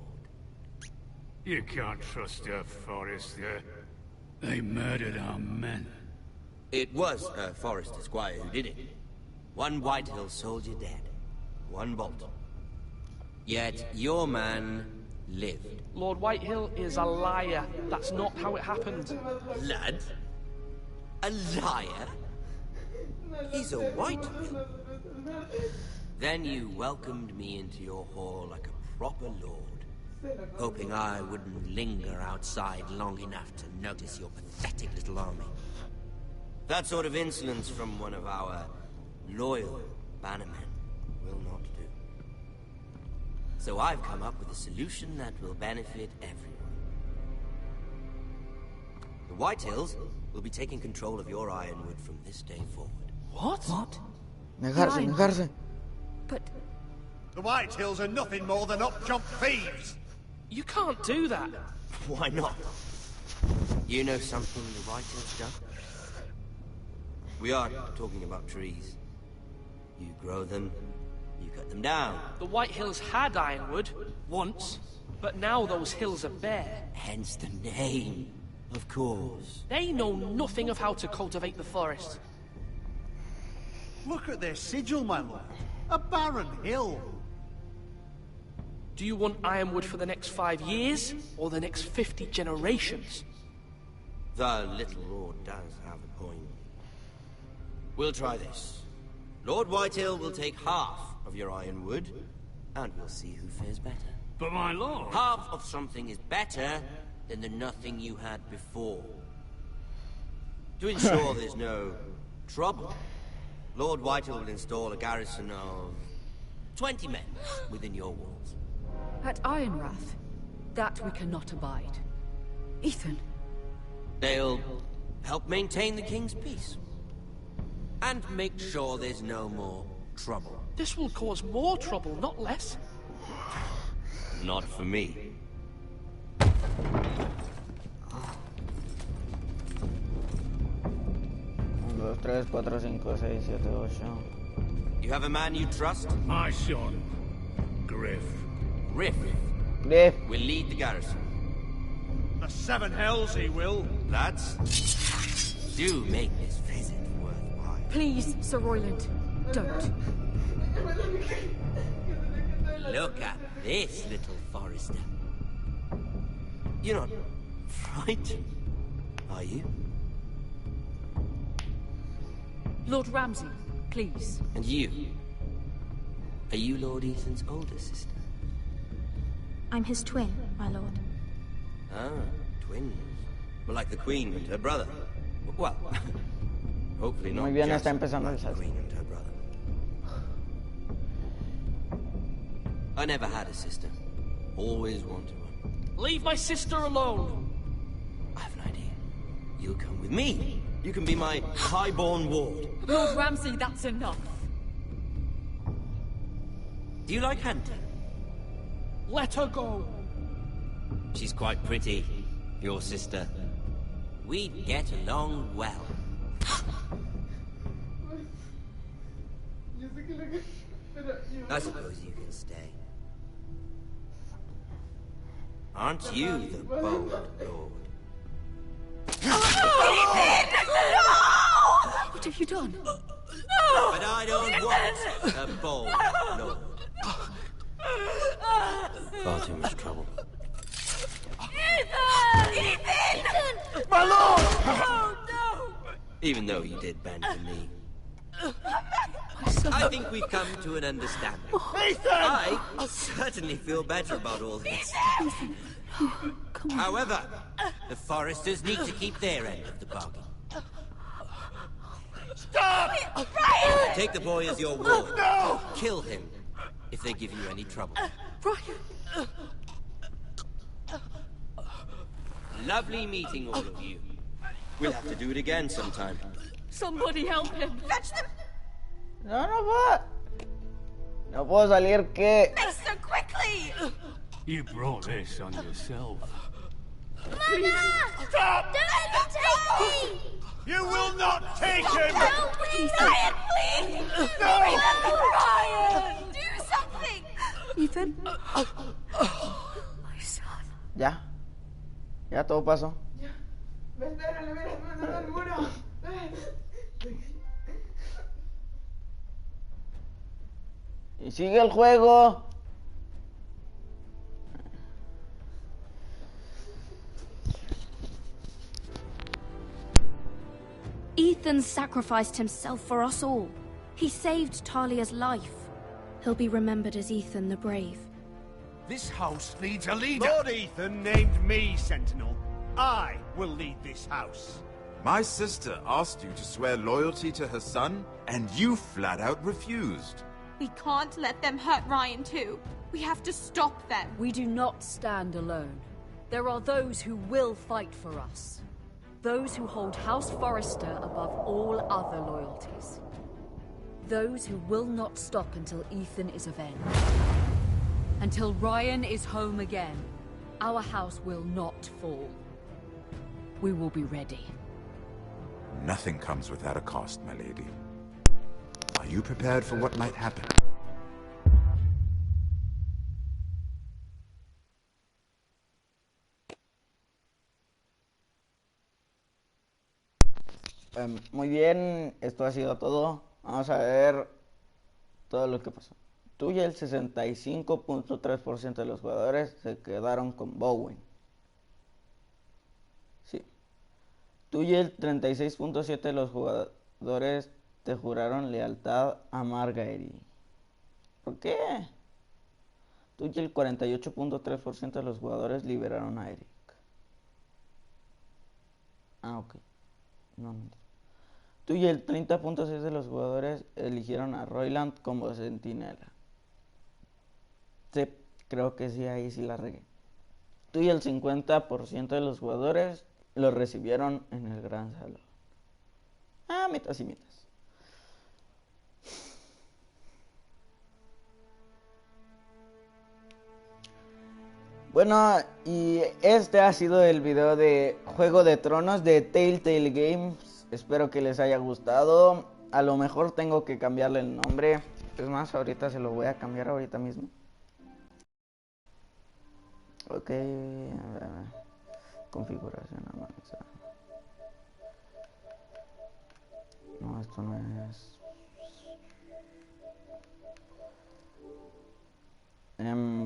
You can't trust her, Forrester. They murdered our men. It was a Forrester squire who did it. One Whitehill soldier dead. One Bolton. Yet your man lived. Lord Whitehill is a liar. That's not how it happened. Lad? A liar? He's a Whitehill. Then you welcomed me into your hall like a proper lord, hoping I wouldn't linger outside long enough to notice your pathetic little army. That sort of insolence from one of our loyal bannermen will not do. So I've come up with a solution that will benefit everyone. The Whitehills will be taking control of your Ironwood from this day forward. What? Negarse. But... The Whitehills are nothing more than up-jump thieves! You can't do that. Why not? You know something the Whitehills done? We are talking about trees. You grow them, you cut them down. The Whitehills had Ironwood, once, but now those hills are bare. Hence the name, of course. They know nothing of how to cultivate the forest. Look at their sigil, my lord. A barren hill. Do you want Ironwood for the next 5 years, or the next 50 generations? The little lord does have a point. We'll try this. Lord Whitehill will take half of your Ironwood, and we'll see who fares better. But my lord... Half of something is better than the nothing you had before. To ensure there's no trouble, Lord Whitehill will install a garrison of 20 men within your walls. At Ironrath, that we cannot abide. Ethan. They'll help maintain the king's peace. And make sure there's no more trouble. This will cause more trouble, not less. Not for me. 2, 3, 4, 5, 6, 7, 8. You have a man you trust? My son, Griff. Griff? Griff. Will lead the garrison. The 7 hells he will. Lads, do make this visit worthwhile. Please, Sir Royland, don't. Look at this, little Forrester. You're not frightened, are you? Lord Ramsay, please. And you? Are you Lord Ethan's older sister? I'm his twin, my lord. Ah, twins. Well, like the Queen and her brother. Well, hopefully not. Muy bien, just está empezando el like the salto. Queen and her brother. I never had a sister. Always wanted one. Leave my sister alone! I have an idea. You'll come with me. You can be my highborn ward. Lord Ramsay, that's enough. Do you like hunting? Let her go. She's quite pretty, your sister. We'd get along well. I suppose you can stay. Aren't you the bold lord? What have you done? But I don't want a bold lord. Far too much trouble. Ethan! My lord! Oh, no! Even though you did bend the knee. I think we've come to an understanding. I certainly feel better about all this. However, the Foresters need to keep their end of the bargain. Stop! Brian! Take the boy as your ward. No! Kill him if they give you any trouble. Brian! Lovely meeting all of you. We'll have to do it again sometime. Somebody help him! Fetch them! No puedo. No puedo salir, ¿qué? Maester, quickly! You brought this on yourself. Mama! Stop! Don't let him take me! You will not take him! No, please! Ryan, please! No! Ryan! Do something! Ethan? My son. Ya. Ya todo pasó. Espérale, mira, el muro. Y sigue el juego. Ethan sacrificed himself for us all. He saved Talia's life. He'll be remembered as Ethan the Brave. This house needs a leader. Lord Ethan named me Sentinel. I will lead this house. My sister asked you to swear loyalty to her son, and you flat out refused. We can't let them hurt Ryan too. We have to stop them. We do not stand alone. There are those who will fight for us. Those who hold House Forrester above all other loyalties. Those who will not stop until Ethan is avenged. Until Ryan is home again, our house will not fall. We will be ready. Nothing comes without a cost, my lady. Are you prepared for what might happen? Muy bien, esto ha sido todo. Vamos a ver todo lo que pasó. Tú y el 65.3% de los jugadores se quedaron con Bowen. Sí. Tú y el 36.7% de los jugadores te juraron lealtad a Margaery. ¿Por qué? Tú y el 48.3% de los jugadores liberaron a Eric. Ah, ok. No. Tú y el 30.6% de los jugadores eligieron a Royland como centinela. Sí, creo que sí, ahí sí la regué. Tú y el 50% de los jugadores lo recibieron en el gran salón. Ah, mitas y mitas. Bueno, y este ha sido el video de Juego de Tronos de Telltale Games. Espero que les haya gustado. A lo mejor tengo que cambiarle el nombre. Es más, ahorita se lo voy a cambiar ahorita mismo. Ok, a ver. Configuración avanzada. No, esto no es.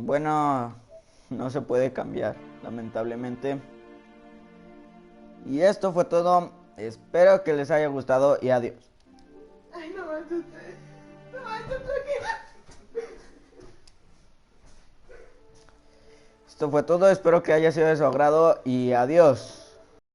Bueno, no se puede cambiar, lamentablemente. Y esto fue todo. Espero que les haya gustado y adiós. Ay, no me asusté. No me asusté. Esto fue todo. Espero que haya sido de su agrado y adiós.